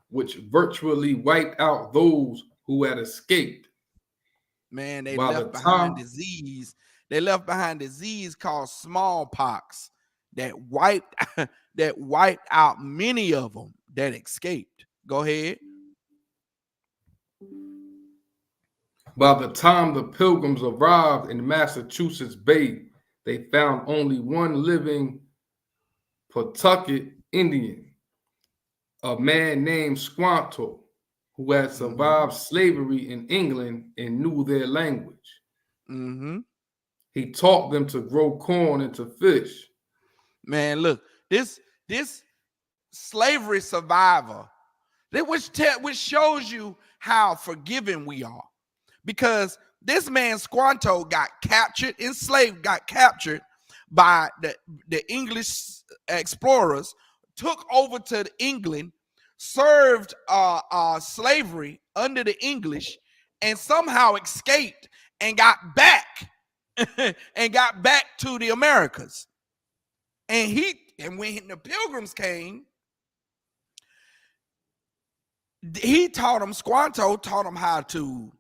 which virtually wiped out those who had escaped. Man, they left behind disease. They left behind disease called smallpox that wiped out many of them that escaped. Go ahead. By the time the Pilgrims arrived in Massachusetts Bay, they found only one living Pawtucket Indian, a man named Squanto, who had survived slavery in England and knew their language. He taught them to grow corn and to fish. Man, look, this slavery survivor, which shows you how forgiving we are. Because this man Squanto got captured by the English explorers, took over to England, served slavery under the English, and somehow escaped and got back to the Americas. And when the Pilgrims came, Squanto taught them how to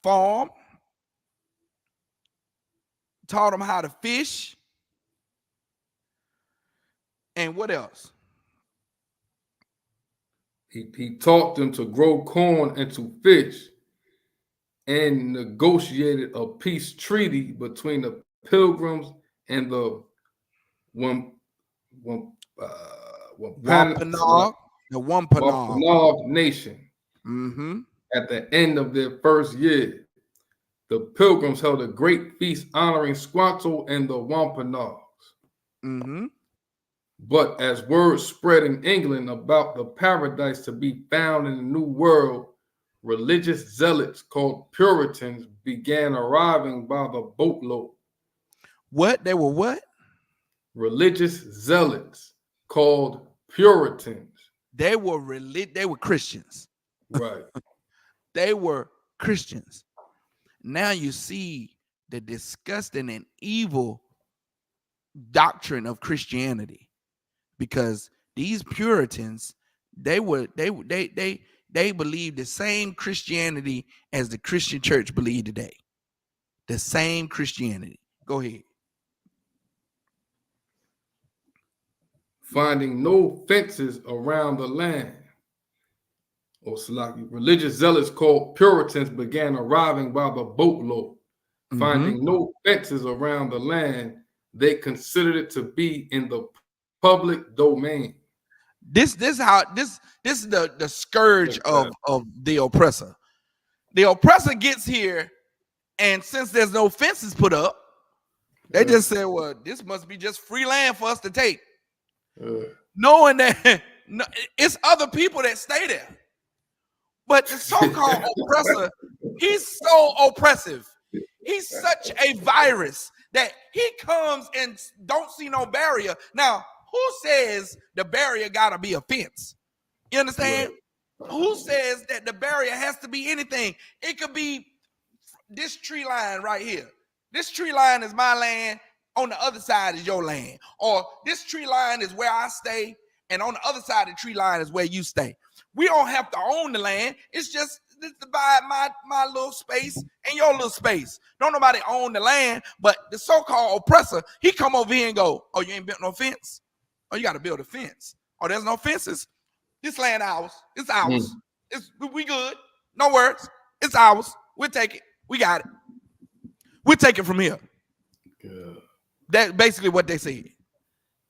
farm, taught them how to fish, and what else? He taught them to grow corn and to fish, and negotiated a peace treaty between the Pilgrims and the Wampanoag Nation. At the end of their first year, the Pilgrims held a great feast honoring Squanto and the Wampanoags. But as word spread in England about the paradise to be found in the New World, religious zealots called Puritans began arriving by the boatload. What? They were what? Religious zealots called Puritans. They were Christians. Right. They were Christians. Now you see the disgusting and evil doctrine of Christianity, because these Puritans, they believed the same Christianity as the Christian church believe today. The same Christianity. Go ahead. Finding no fences around the land, or Salaki, religious zealots called Puritans began arriving by the boatload, finding no fences around the land. They considered it to be in the public domain. This is the scourge of the oppressor. The oppressor gets here, and since there's no fences put up, they just say, well, this must be just free land for us to take. Knowing that it's other people that stay there. But the so-called oppressor, he's so oppressive. He's such a virus that he comes and don't see no barrier. Now, who says the barrier gotta be a fence? You understand? Who says that the barrier has to be anything? It could be this tree line right here. This tree line is my land. On the other side is your land. Or this tree line is where I stay. And on the other side of the tree line is where you stay. We don't have to own the land. It's just divide my little space and your little space. Don't nobody own the land, but the so-called oppressor, he come over here and go, oh, you ain't built no fence? Oh, you got to build a fence. Oh, there's no fences? This land ours. It's ours. We good. No words. It's ours. We'll take it. We got it. We'll take it from here. Good. That's basically what they said.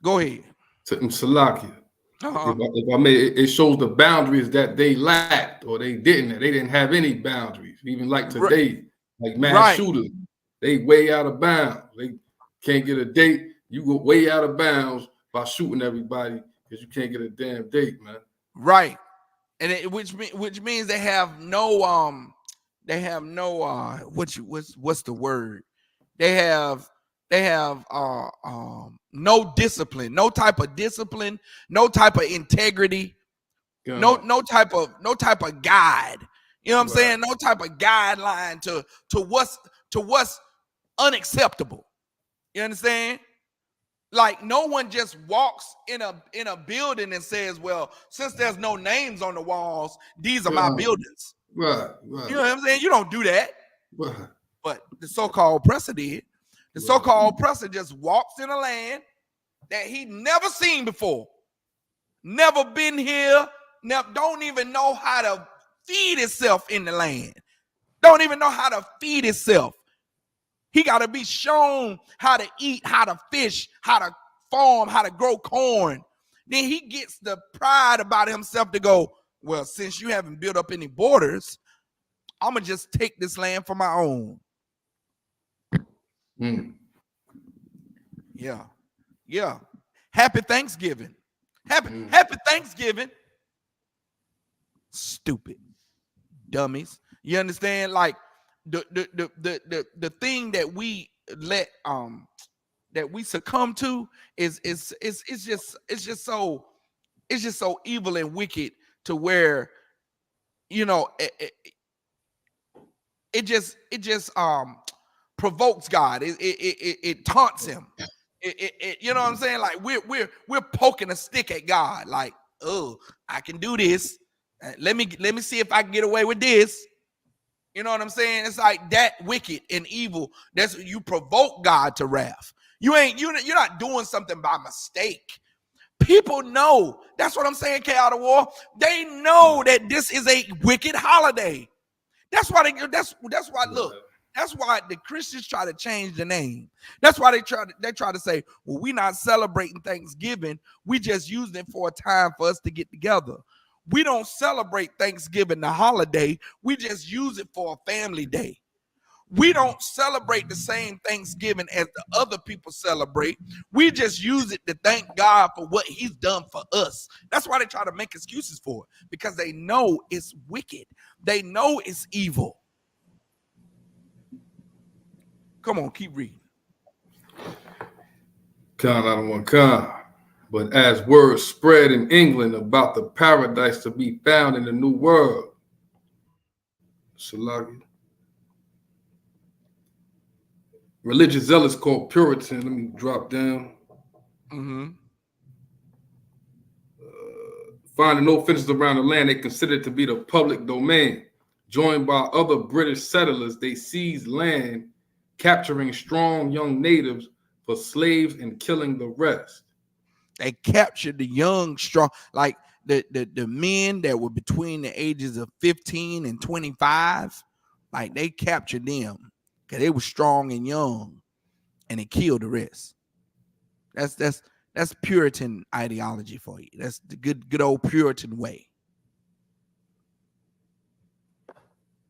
Go ahead. Salakia. If I may, it shows the boundaries that they lacked or they didn't. They didn't have any boundaries. Even like today, like mass shooters, they way out of bounds. They can't get a date. You go way out of bounds by shooting everybody because you can't get a damn date, man. Right, and which means they have no what's the word? They have no discipline, no type of discipline, no type of integrity, no type of guide. You know what I'm saying? No type of guideline to what's unacceptable. You understand? Like no one just walks in a building and says, well, since there's no names on the walls, these are my buildings. Right. You know what I'm saying? You don't do that. Right. But the so-called oppressor did. The so-called oppressor just walks in a land that he never seen before, never been here, don't even know how to feed itself in the land, don't even know how to feed itself. He got to be shown how to eat, how to fish, how to farm, how to grow corn. Then he gets the pride about himself to go, well, since you haven't built up any borders, I'm going to just take this land for my own. Yeah. Happy Thanksgiving. Happy Thanksgiving. Stupid dummies. You understand? Like the thing that we let that we succumb to is just so evil and wicked to where, you know, it just provokes God. It taunts him. You know what I'm saying? Like we're poking a stick at God. Like, oh, I can do this. Let me see if I can get away with this. You know what I'm saying? It's like that wicked and evil. That's you provoke God to wrath. You're not doing something by mistake. People know. That's what I'm saying, N.W.O. They know that this is a wicked holiday. That's why look. That's why the Christians try to change the name. That's why they try to say, well, we're not celebrating Thanksgiving. We just using it for a time for us to get together. We don't celebrate Thanksgiving, the holiday. We just use it for a family day. We don't celebrate the same Thanksgiving as the other people celebrate. We just use it to thank God for what he's done for us. That's why they try to make excuses for it, because they know it's wicked. They know it's evil. Come on, keep reading. Khan, I don't want Khan. But as word spread in England about the paradise to be found in the New World, Salagi, religious zealots called Puritan. Let me drop down. Finding no fences around the land, they considered it to be the public domain. Joined by other British settlers, they seized land, capturing strong young natives for slaves and killing the rest. They captured the young, strong, like the men that were between the ages of 15 and 25, like they captured them because they were strong and young, and it killed the rest. That's Puritan ideology for you. That's the good old Puritan way.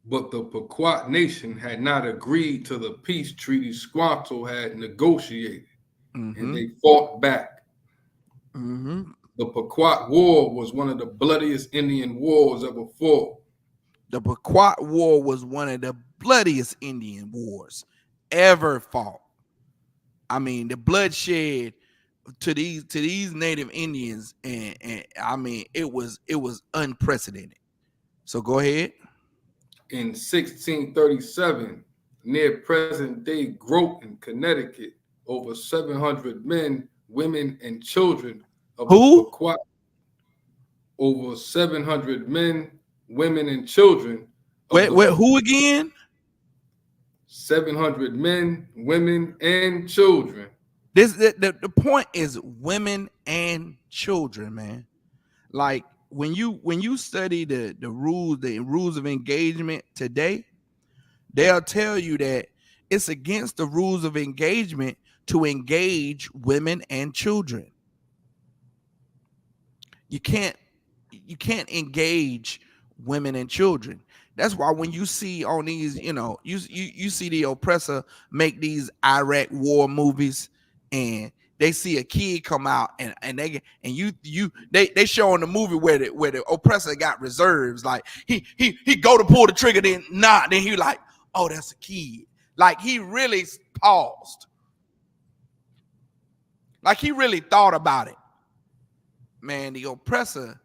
But the Pequot nation had not agreed to the peace treaty Squanto had negotiated, and they fought back. The Pequot War was one of the bloodiest Indian wars ever fought. The Pequot War was one of the bloodiest Indian wars ever fought. I mean, the bloodshed to these Native Indians, and I mean, it was unprecedented. So go ahead. In 1637, near present-day Groton, Connecticut, over 700 men, women, and children of the Pequot. Over 700 men, women, and children. Wait, who again? 700 men, women, and children. The point is women and children, man. Like when you study the rules of engagement today, they'll tell you that it's against the rules of engagement to engage women and children. You can't engage women and children. That's why when you see on these, you see the oppressor make these Iraq war movies, and they see a kid come out and they show in the movie where the oppressor got reserves. Like he go to pull the trigger, then he like, oh, that's a kid. Like he really paused. Like he really thought about it. Man, the oppressor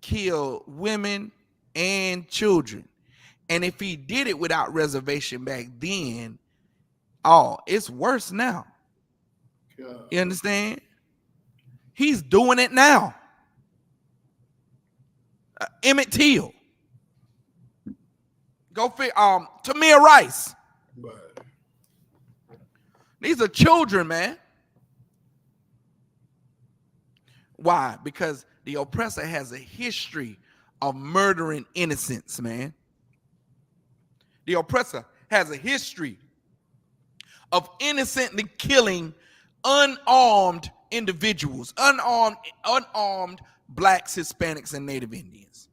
killed women and children. And if he did it without reservation back then, it's worse now. God. You understand? He's doing it now. Emmett Till. Go figure. Tamir Rice. Right. These are children, man. Why? Because the oppressor has a history of murdering innocents, man. The oppressor has a history of innocently killing unarmed individuals, unarmed blacks, Hispanics, and Native Indians.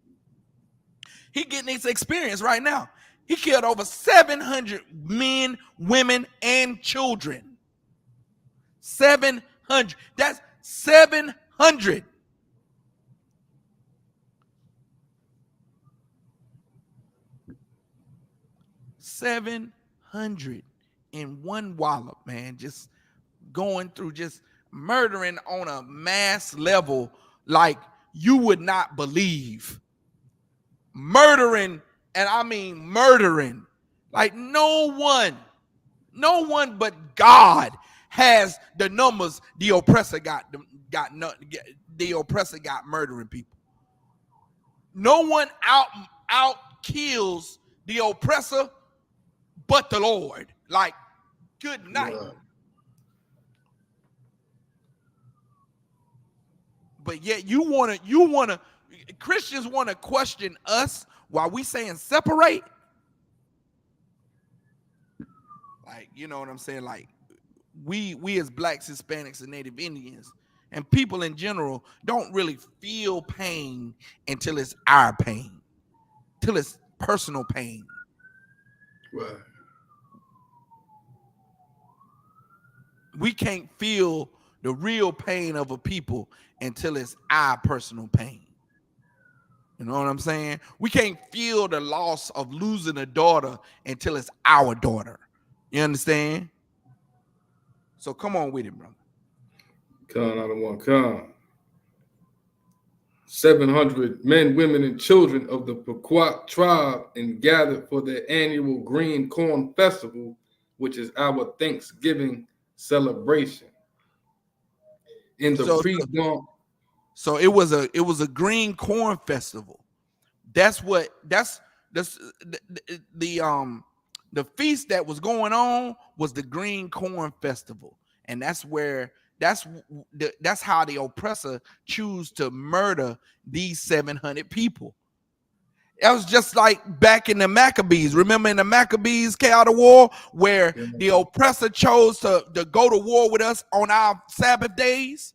He getting his experience right now. He killed over 700 men, women, and children. 700. That's 700. $700 in one wallop, man. Just going through, just murdering on a mass level like you would not believe. Murdering, and I mean murdering, like no one but God has the numbers the oppressor got murdering people. No one out kills the oppressor but the Lord. Like, good night. Yeah. But yet Christians want to question us while we saying separate. Like, you know what I'm saying? Like, we as blacks, Hispanics, and Native Indians, and people in general, don't really feel pain until it's our pain, till it's personal pain. Right. We can't feel the real pain of a people until it's our personal pain. You know what I'm saying? We can't feel the loss of losing a daughter until it's our daughter. You understand? So come on with it, brother. Come, I don't want to come. 700 men, women, and children of the Pequot tribe and gathered for their annual Green Corn Festival, which is our Thanksgiving celebration. In the pre-dawn. So it was a green corn festival. The feast that was going on was the Green Corn Festival, and that's where That's how the oppressor choose to murder these 700 people. That was just like back in the Maccabees. Remember in the Maccabees chaotic war where the oppressor chose to go to war with us on our Sabbath days,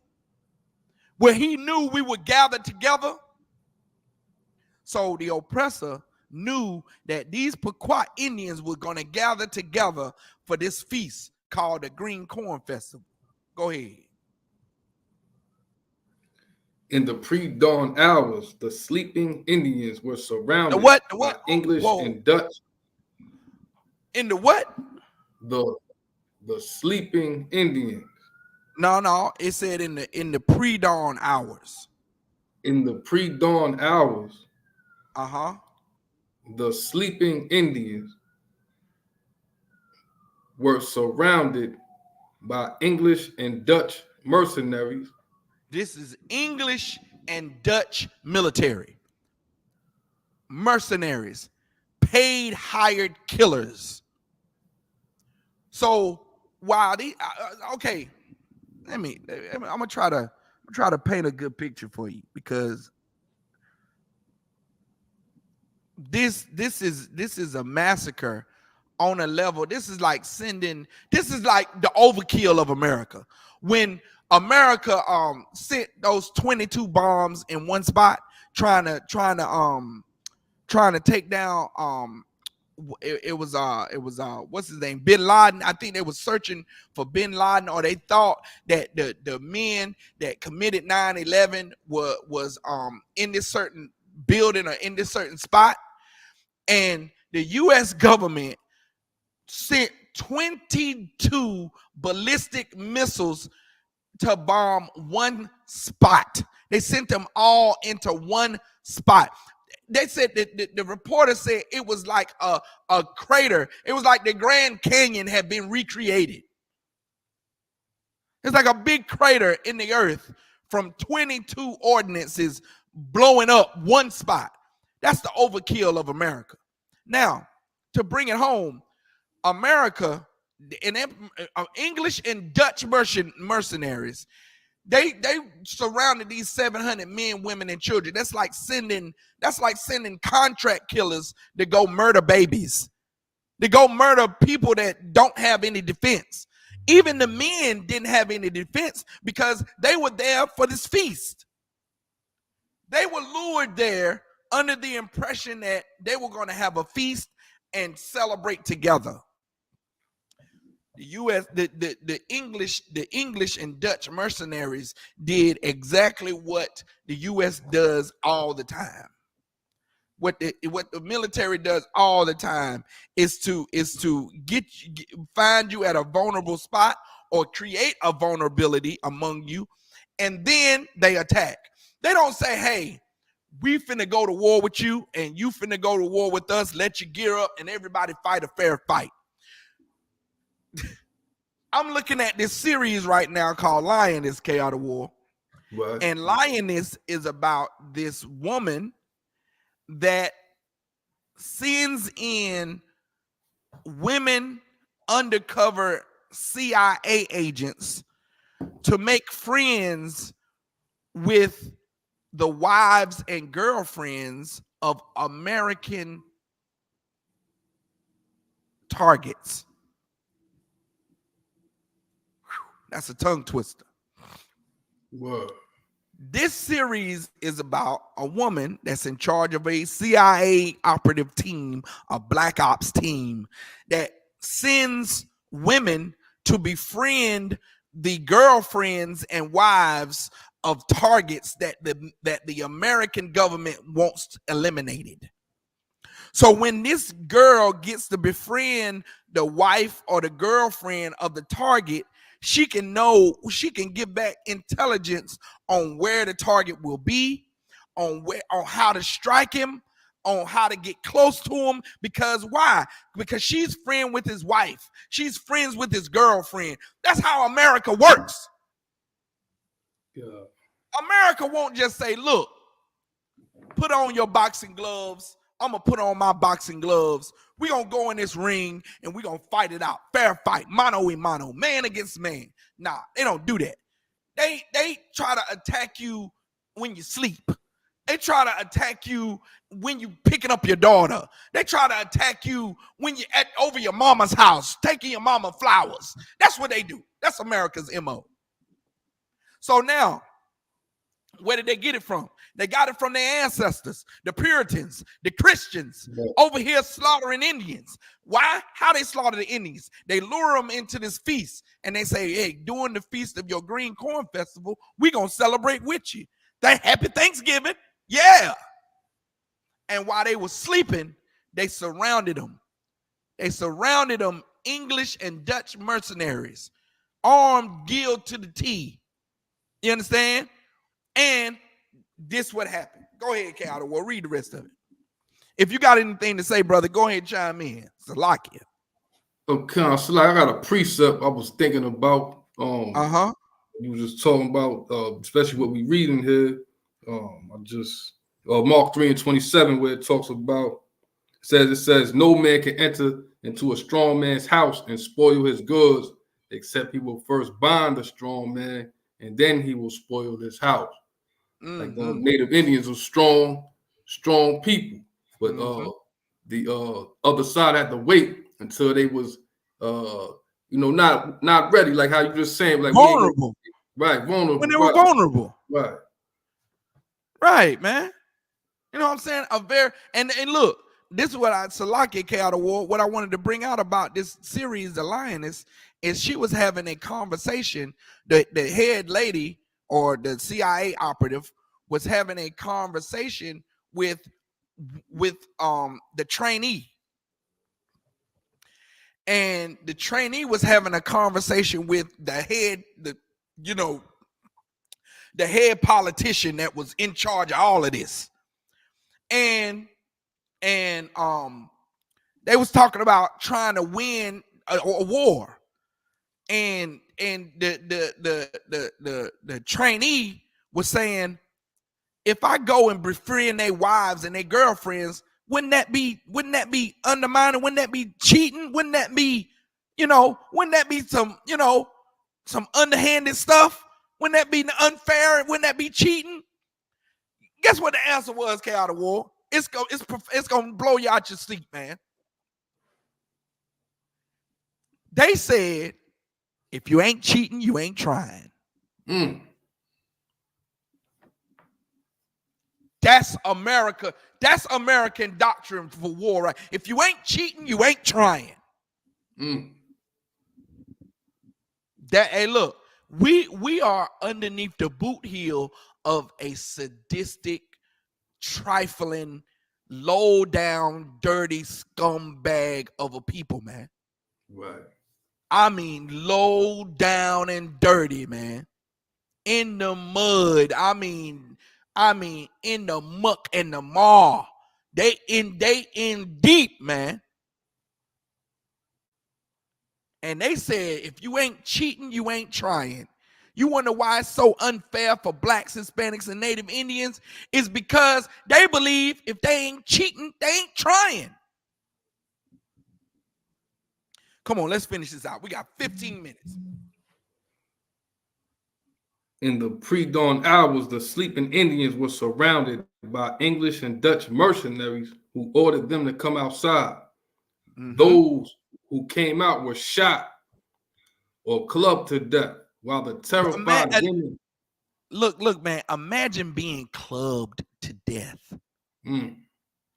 where he knew we would gather together. So the oppressor knew that these Pequot Indians were going to gather together for this feast called the Green Corn Festival. Go ahead. In the pre-dawn hours, the sleeping Indians were surrounded by English and Dutch. In the what? The sleeping Indians. No. It said in the pre-dawn hours. In the pre-dawn hours. The sleeping Indians were surrounded by English and Dutch mercenaries. This is English and Dutch military. Mercenaries, paid hired killers. So while these okay, I'm gonna try to paint a good picture for you, because this is a massacre on a level. This is like the overkill of America. When America sent those 22 bombs in one spot, trying to take down it was what's his name, Bin Laden. I think they were searching for Bin Laden, or they thought that the men that committed 9/11 was in this certain building or in this certain spot, and the U.S. government sent 22 ballistic missiles to bomb one spot. They sent them all into one spot. They said that the reporter said it was like a crater. It was like the Grand Canyon had been recreated. It's like a big crater in the earth from 22 ordinances blowing up one spot. That's the overkill of America. Now, to bring it home, America and English and Dutch mercenaries, they surrounded these 700 men, women, and children. That's like sending contract killers to go murder babies, to go murder people that don't have any defense. Even the men didn't have any defense because they were there for this feast. They were lured there under the impression that they were going to have a feast and celebrate together. The U.S., the English and Dutch mercenaries did exactly what the U.S. does all the time. What the military does all the time is to find you at a vulnerable spot or create a vulnerability among you, and then they attack. They don't say, "Hey, we finna go to war with you, and you finna go to war with us. Let you gear up, and everybody fight a fair fight." I'm looking at this series right now called Lioness Chaotic War. Right. And Lioness is about this woman that sends in women undercover CIA agents to make friends with the wives and girlfriends of American targets. That's a tongue twister. Whoa. This series is about a woman that's in charge of a CIA operative team, a black ops team, that sends women to befriend the girlfriends and wives of targets that the American government wants eliminated. So when this girl gets to befriend the wife or the girlfriend of the target, she can give back intelligence on where the target will be, on how to strike him, on how to get close to him. Because why? Because she's friends with his wife. She's friends with his girlfriend. That's how America works. Yeah. America won't just say, "Look, put on your boxing gloves. I'm going to put on my boxing gloves. We're going to go in this ring and we're going to fight it out. Fair fight, mano a mano, man against man." Nah, they don't do that. They try to attack you when you sleep. They try to attack you when you picking up your daughter. They try to attack you when you at over your mama's house, taking your mama flowers. That's what they do. That's America's MO. So now, where did they get it from? They got it from their ancestors, the Puritans, the Christians, over here slaughtering Indians. Why? How they slaughter the Indians? They lure them into this feast, and they say, hey, during the feast of your green corn festival, we're going to celebrate with you. Happy Thanksgiving. Yeah. And while they were sleeping, they surrounded them. They surrounded them, English and Dutch mercenaries, armed, gilled to the teeth. You understand? And this what happened. Go ahead, Cal. We'll read the rest of it. If you got anything to say, brother, go ahead and chime in. Salakia. Okay, so like I got a precept I was thinking about. You were just talking about, especially what we reading here. Mark 3:27, where it talks about, it says, no man can enter into a strong man's house and spoil his goods, except he will first bind the strong man, and then he will spoil his house. Like the Native Indians were strong people, but the other side had to wait until they was not ready, like how you just saying, like vulnerable. Vulnerable. When they were vulnerable. Right, man. You know what I'm saying? And look, this is what Salakia K out of war. What I wanted to bring out about this series, The Lioness, is she was having a conversation. The head lady or the CIA operative was having a conversation with the trainee. And the trainee was having a conversation with the head politician that was in charge of all of this. And they was talking about trying to win a war. And the trainee was saying, if I go and befriend their wives and their girlfriends, wouldn't that be undermining? Wouldn't that be cheating? Wouldn't that be some underhanded stuff? Wouldn't that be unfair? Wouldn't that be cheating? Guess what the answer was, K out of war? It's gonna blow you out your sleep, man. They said, if you ain't cheating, you ain't trying. That's America. That's American doctrine for war, right? If you ain't cheating, you ain't trying. Hey, look, we are underneath the boot heel of a sadistic, trifling, low down, dirty scumbag of a people, man. Right. I mean, low down and dirty, man. In the mud. I mean, in the muck and the maw. They in deep, man. And they said, if you ain't cheating, you ain't trying. You wonder why it's so unfair for blacks, Hispanics, and Native Indians? Is because they believe if they ain't cheating, they ain't trying. Come on, let's finish this out. We got 15 minutes. In the pre-dawn hours, the sleeping Indians were surrounded by English and Dutch mercenaries who ordered them to come outside. Those who came out were shot or clubbed to death, while the terrified women... Look, man, imagine being clubbed to death.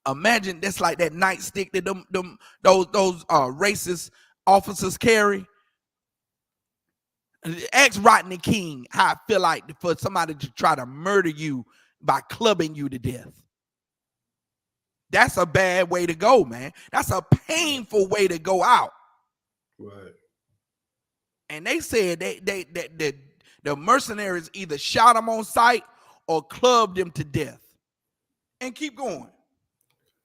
Imagine that's like that nightstick that those racist officers carry. Ask Rodney King how I feel like for somebody to try to murder you by clubbing you to death. That's a bad way to go, man. That's a painful way to go out. Right. And they said the mercenaries either shot them on sight or clubbed them to death. And keep going.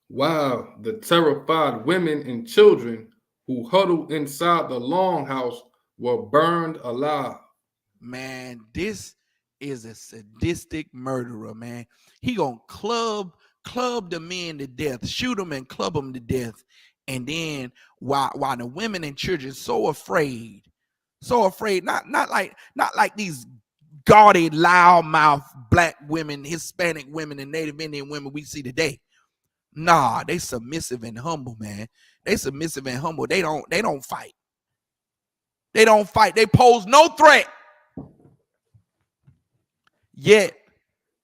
Wow, the terrified women and children who huddled inside the longhouse were burned alive. Man, this is a sadistic murderer, man. He gonna club the men to death, shoot them and club them to death. And then while the women and children so afraid, not like these gaudy, loudmouth black women, Hispanic women, and Native Indian women we see today. Nah, they submissive and humble, man. They submissive and humble. They don't fight. They don't fight. They pose no threat. Yet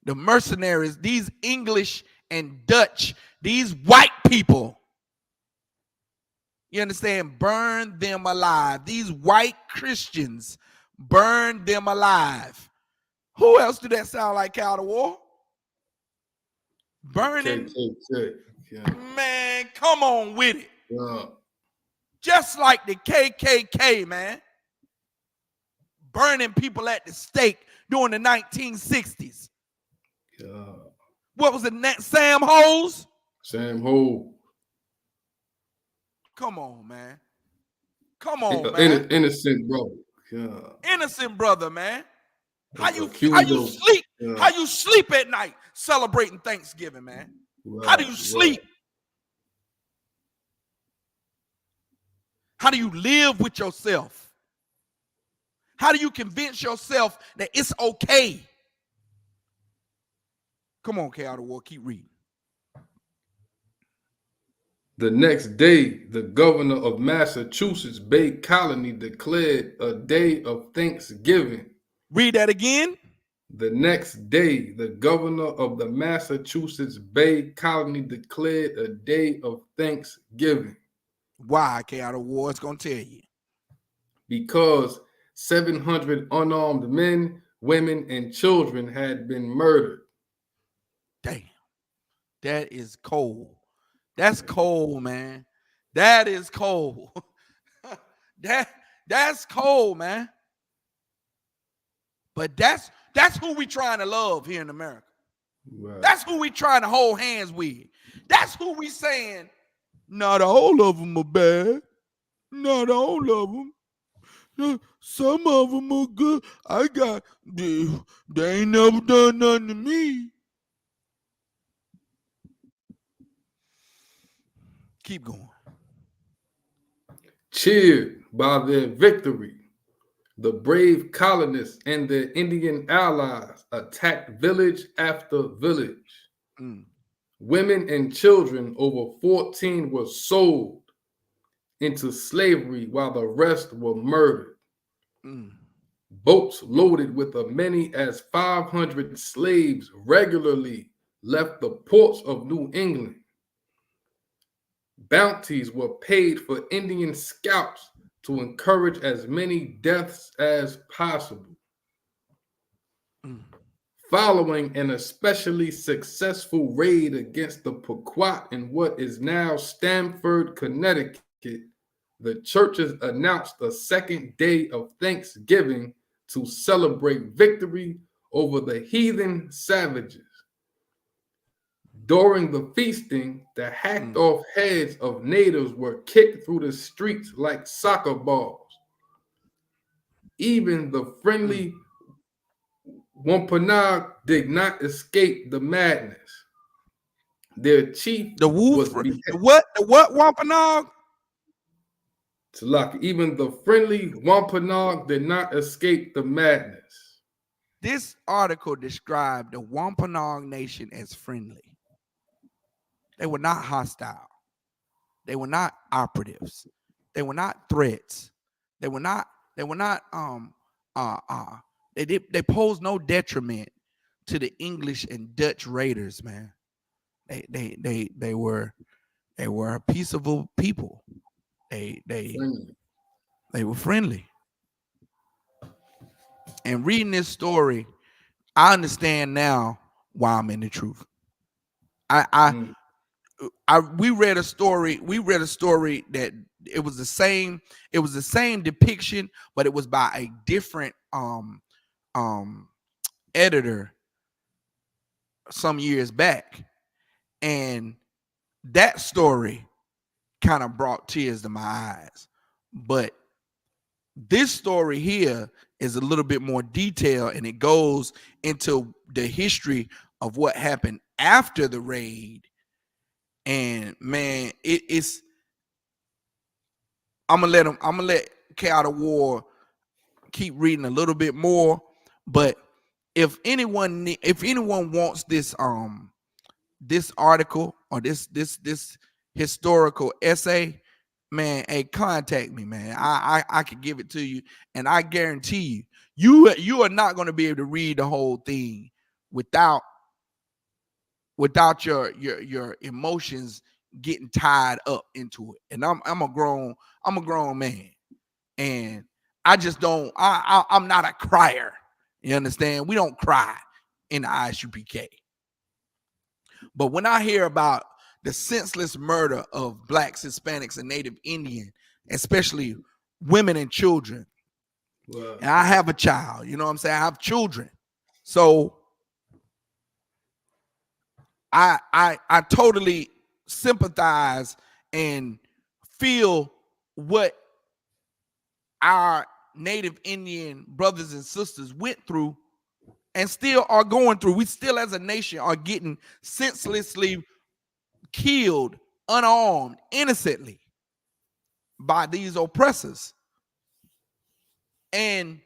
the mercenaries, these English and Dutch, these white people, you understand, burn them alive. These white Christians burn them alive. Who else do that sound like, Cow of War? Burning. Yeah. Man, come on with it. Yeah. Just like the KKK, man. Burning people at the stake during the 1960s. Yeah. What was it, Sam Hose? Sam Ho. Come on, man. Come on, man. Innocent brother. Yeah. Innocent brother, man. How you sleep? Yeah. How you sleep at night celebrating Thanksgiving, man? Right, How do you sleep? Right. How do you live with yourself? How do you convince yourself that it's okay? Come on, Cow of War, keep reading. The next day, the governor of Massachusetts Bay Colony declared a day of Thanksgiving. Read that again. The next day, the governor of the Massachusetts Bay Colony declared a day of Thanksgiving. Why, Cow of War? It's going to tell you. Because 700 unarmed men, women, and children had been murdered. Damn. That is cold. That's cold, man. That is cold. That's cold, man. But that's who we trying to love here in America. Right. That's who we trying to hold hands with. That's who we saying, not all of them are bad. Not all of them. No, some of them are good. They ain't never done nothing to me. Keep going. Cheered by their victory, the brave colonists and their Indian allies attacked village after village. Women and children over 14 were sold into slavery while the rest were murdered. Boats loaded with as many as 500 slaves regularly left the ports of New England. Bounties were paid for Indian scalps to encourage as many deaths as possible. Following an especially successful raid against the Pequot in what is now Stamford, Connecticut, the churches announced a second day of Thanksgiving to celebrate victory over the heathen savages. During the feasting, the hacked off heads of natives were kicked through the streets like soccer balls. Even the friendly Wampanoag did not escape the madness. Their chief was what Wampanoag? Even the friendly Wampanoag did not escape the madness. This article described the Wampanoag Nation as friendly. They were not hostile. They were not operatives. They were not threats. They posed no detriment to the English and Dutch raiders, man. They were a peaceable people. They were friendly. And reading this story, I understand now why I'm in the truth. We read a story that it was the same depiction, but it was by a different editor some years back. And that story kind of brought tears to my eyes. But this story here is a little bit more detailed, and it goes into the history of what happened after the raid. And man, I'm gonna let Cow of War keep reading a little bit more, but if anyone wants this this article or this historical essay, man, hey, contact me, man. I can give it to you, and I guarantee you are not going to be able to read the whole thing without your emotions getting tied up into it. And I'm a grown man, and I just don't. I'm not a crier. You understand? We don't cry in the Isupk. But when I hear about the senseless murder of blacks, Hispanics, and Native Indian, especially women and children, and I have a child, you know what I'm saying? I have children. So I totally sympathize and feel what our Native Indian brothers and sisters went through and still are going through. We still as a nation are getting senselessly killed, unarmed, innocently by these oppressors. And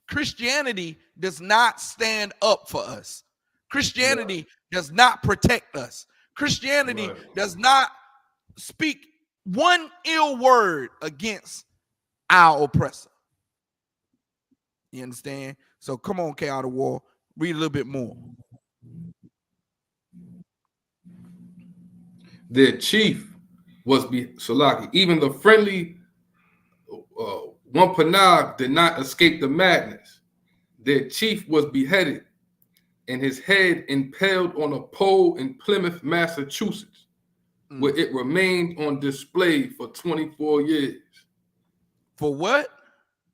Christianity does not stand up for us. Christianity does not protect us. Christianity does not speak one ill word against our oppressor. You understand? So come on, K Out of War, read a little bit more. Their chief was Salaki. Even the friendly Wampanoag did not escape the madness. Their chief was beheaded and his head impaled on a pole in Plymouth, Massachusetts, where it remained on display for 24 years. For what?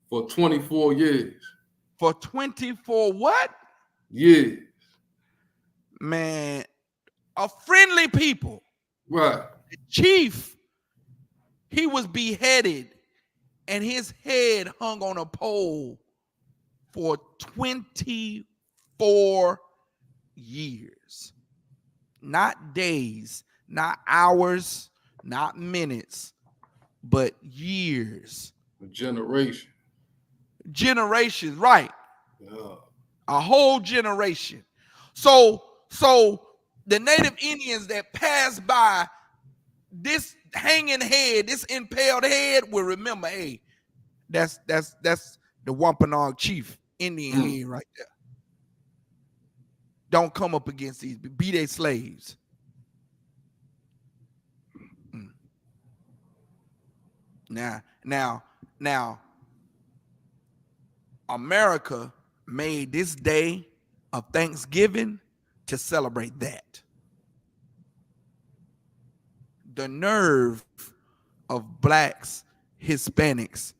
For 24 years. For 24 what? Years. Man, a friendly people. Right. The chief, he was beheaded and his head hung on a pole for 24 years. Not days, not hours, not minutes, but years. A generation. Generations, right. Yeah. A whole generation. So the Native Indians that passed by this hanging head, this impaled head, will remember, hey, that's the Wampanoag chief Indian head right there. Don't come up against these, be they slaves. Now, America made this day of Thanksgiving to celebrate that. The nerve of blacks, Hispanics,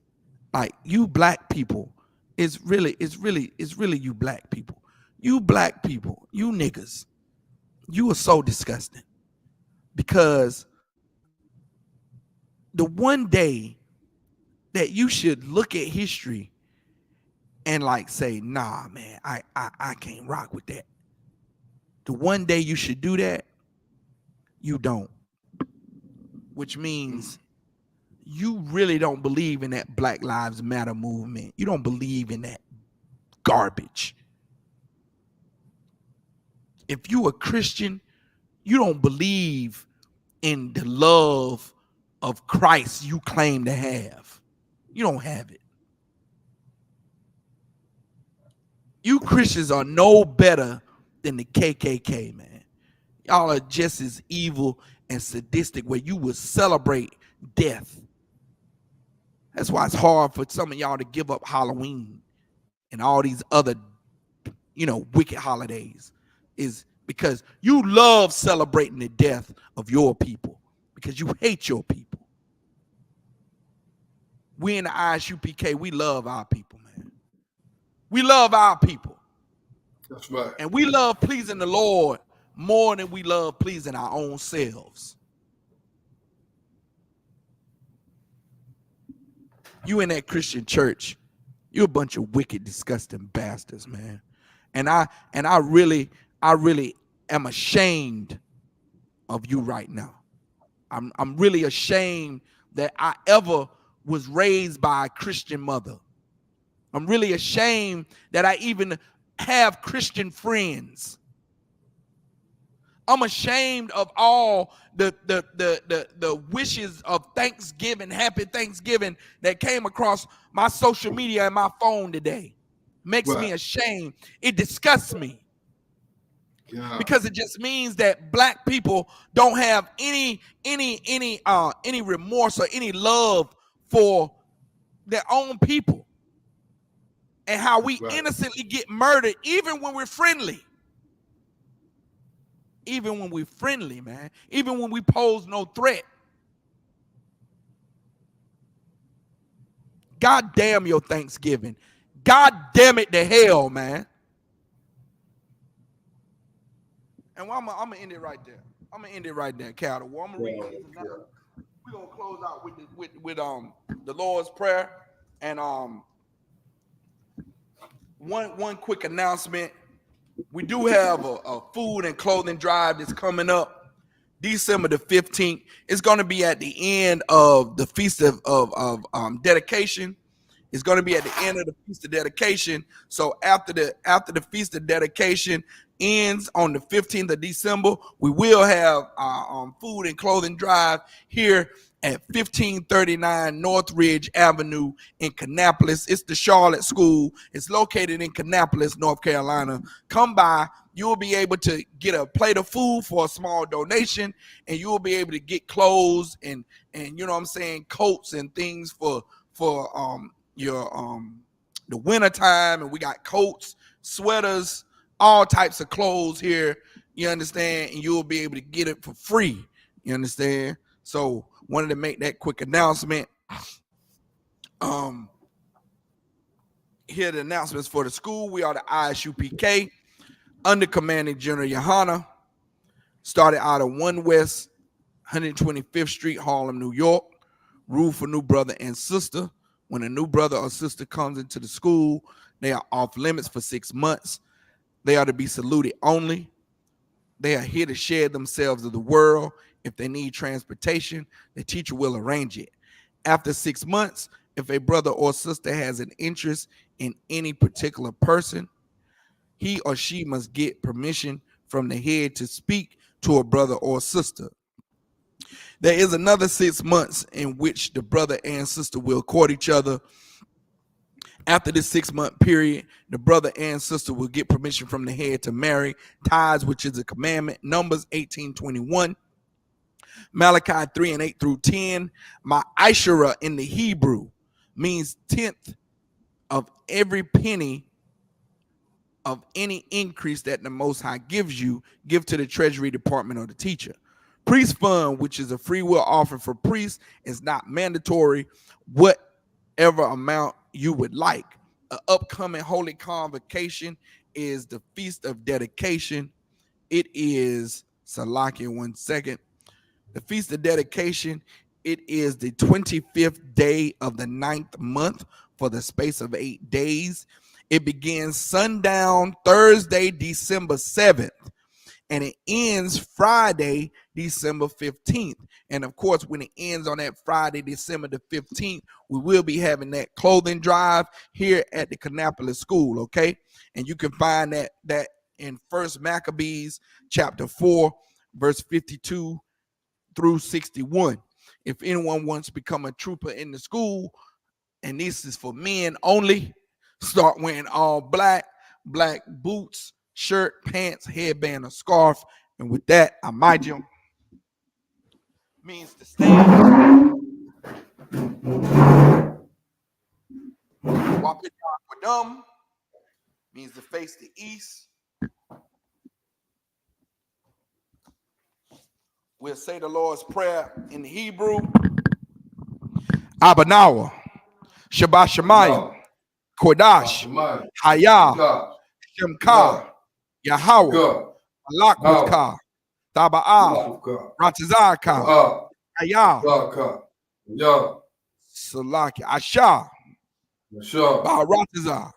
like you black people, is really you black people. You black people, you niggas, you are so disgusting. Because the one day that you should look at history and like say, nah, man, I can't rock with that. The one day you should do that, you don't. Which means you really don't believe in that Black Lives Matter movement. You don't believe in that garbage. If you a Christian, you don't believe in the love of Christ you claim to have. You don't have it. You Christians are no better than the KKK, man. Y'all are just as evil and sadistic where you would celebrate death. That's why it's hard for some of y'all to give up Halloween and all these other, wicked holidays, is because you love celebrating the death of your people because you hate your people. We in the Isupk, we love our people, man. We love our people. That's right. And we love pleasing the Lord more than we love pleasing our own selves. You in that Christian church, you're a bunch of wicked, disgusting bastards, man. And I really am ashamed of you right now. I'm really ashamed that I ever was raised by a Christian mother. I'm really ashamed that I even have Christian friends. I'm ashamed of all the wishes of Thanksgiving, happy Thanksgiving that came across my social media and my phone today. Makes me ashamed. It disgusts me. Because it just means that black people don't have any remorse or any love for their own people, and how we innocently get murdered even when we're friendly. Even when we're friendly, man. Even when we pose no threat. God damn your Thanksgiving. God damn it to hell, man. And I'm gonna end it right there. I'm gonna end it right there, Cattle. I'm gonna read these announcements. We're gonna close out with the Lord's Prayer. And one quick announcement. We do have a food and clothing drive that's coming up December the 15th. It's going to be at the end of the Feast of Dedication. It's going to be at the end of the Feast of Dedication. So after the Feast of Dedication ends on the 15th of December, we will have our food and clothing drive here at 1539 Northridge Avenue in Kannapolis. It's the Charlotte School. It's located in Kannapolis, North Carolina. Come by. You will be able to get a plate of food for a small donation, and you will be able to get clothes and you know what I'm saying, coats and things for your the winter time. And we got coats, sweaters, all types of clothes here. You understand? And you'll be able to get it for free. You understand? So wanted to make that quick announcement. Here are the announcements for the school. We are the Isupk, under commanding General Yohana. Started out of 1 West 125th Street, Harlem, New York. Rule for new brother and sister. When a new brother or sister comes into the school, they are off limits for 6 months. They are to be saluted only. They are here to share themselves of the world. If they need transportation, the teacher will arrange it. After 6 months, if a brother or sister has an interest in any particular person, he or she must get permission from the head to speak to a brother or sister. There is another 6 months in which the brother and sister will court each other. After this 6 month period, the brother and sister will get permission from the head to marry. Tithes, which is a commandment. Numbers 18:21. Malachi 3:8 through 10. My Ishara in the Hebrew means 10th of every penny of any increase that the Most High gives you, give to the Treasury Department or the teacher. Priest fund, which is a free will offering for priests, is not mandatory. Whatever amount you would like. An upcoming holy convocation is the Feast of Dedication. It is, Salakia, 1 second. The Feast of Dedication, it is the 25th day of the 9th month for the space of 8 days. It begins sundown Thursday, December 7th, and it ends Friday, December 15th. And of course, when it ends on that Friday, December the 15th, we will be having that clothing drive here at the Kannapolis School, okay? And you can find that in 1 Maccabees chapter 4, verse 52 through 61. If anyone wants to become a trooper in the school, and this is for men only, start wearing all black boots, shirt, pants, headband, or scarf. And with that, Amajim means to stand. Wapidam means to face the east. We'll say the Lord's Prayer in Hebrew. Abanawa, Shabbat Shemayim, Kodash, Hayah, Shemka, Yahweh, Alakwaka, Taba'ah, Ratazaka, Hayah, Salaki, Asha, Baharatazah,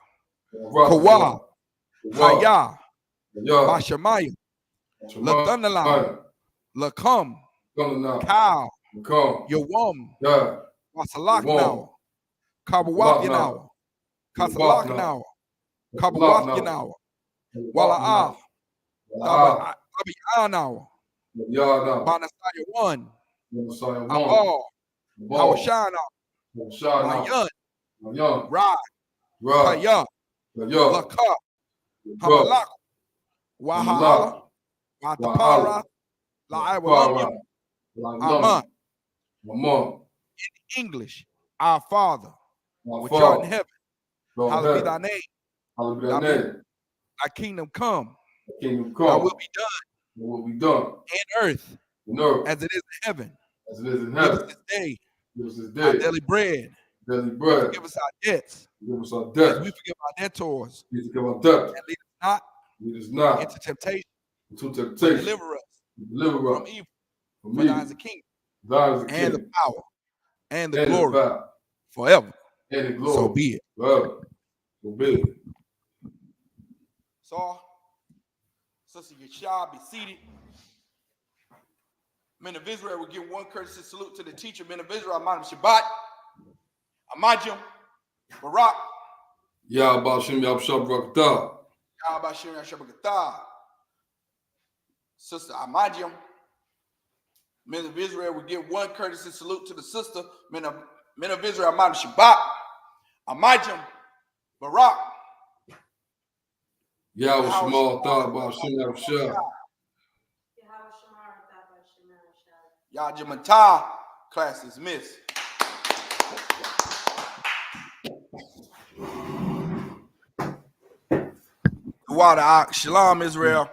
Kawa, Hayah, Bashamayim, Latanalam, Lakam, Cow, Yawam, Wasalak now, Kabawak now, Kasalak now, Kabawak now, Wala Abi Anawa, Banasaya one, Abal, Hawashana, Mayan, Ra, Kaya, Laka, Hamalak, Wahala, Watapara, La'awalumyam, Aman. In English, our Father, which art in heaven, hallowed be thy name. Thy kingdom come. Thy will be done in earth as it is in heaven. Give us this day our daily bread. Forgive us our debts as we forgive our debtors. And lead us not into temptation, but deliver us from evil. For thine is the kingdom and the power and the glory forever. So be it. So, Sister Yeshua, be seated. Men of Israel will give one courtesy salute to the teacher. Men of Israel, Amanam Shabbat, Amajim, Barak. Yahbashim Yabshab Rakta. Yahbashim Yabshab Rakta. Sister Amajim. Men of Israel will give one courtesy salute to the sister. Men of Israel, Amanam Shabbat, Amajim, Barak. Yahweh Shemal Yahbashim Yabshab. Yajimata, class is missed. Shalom, Israel.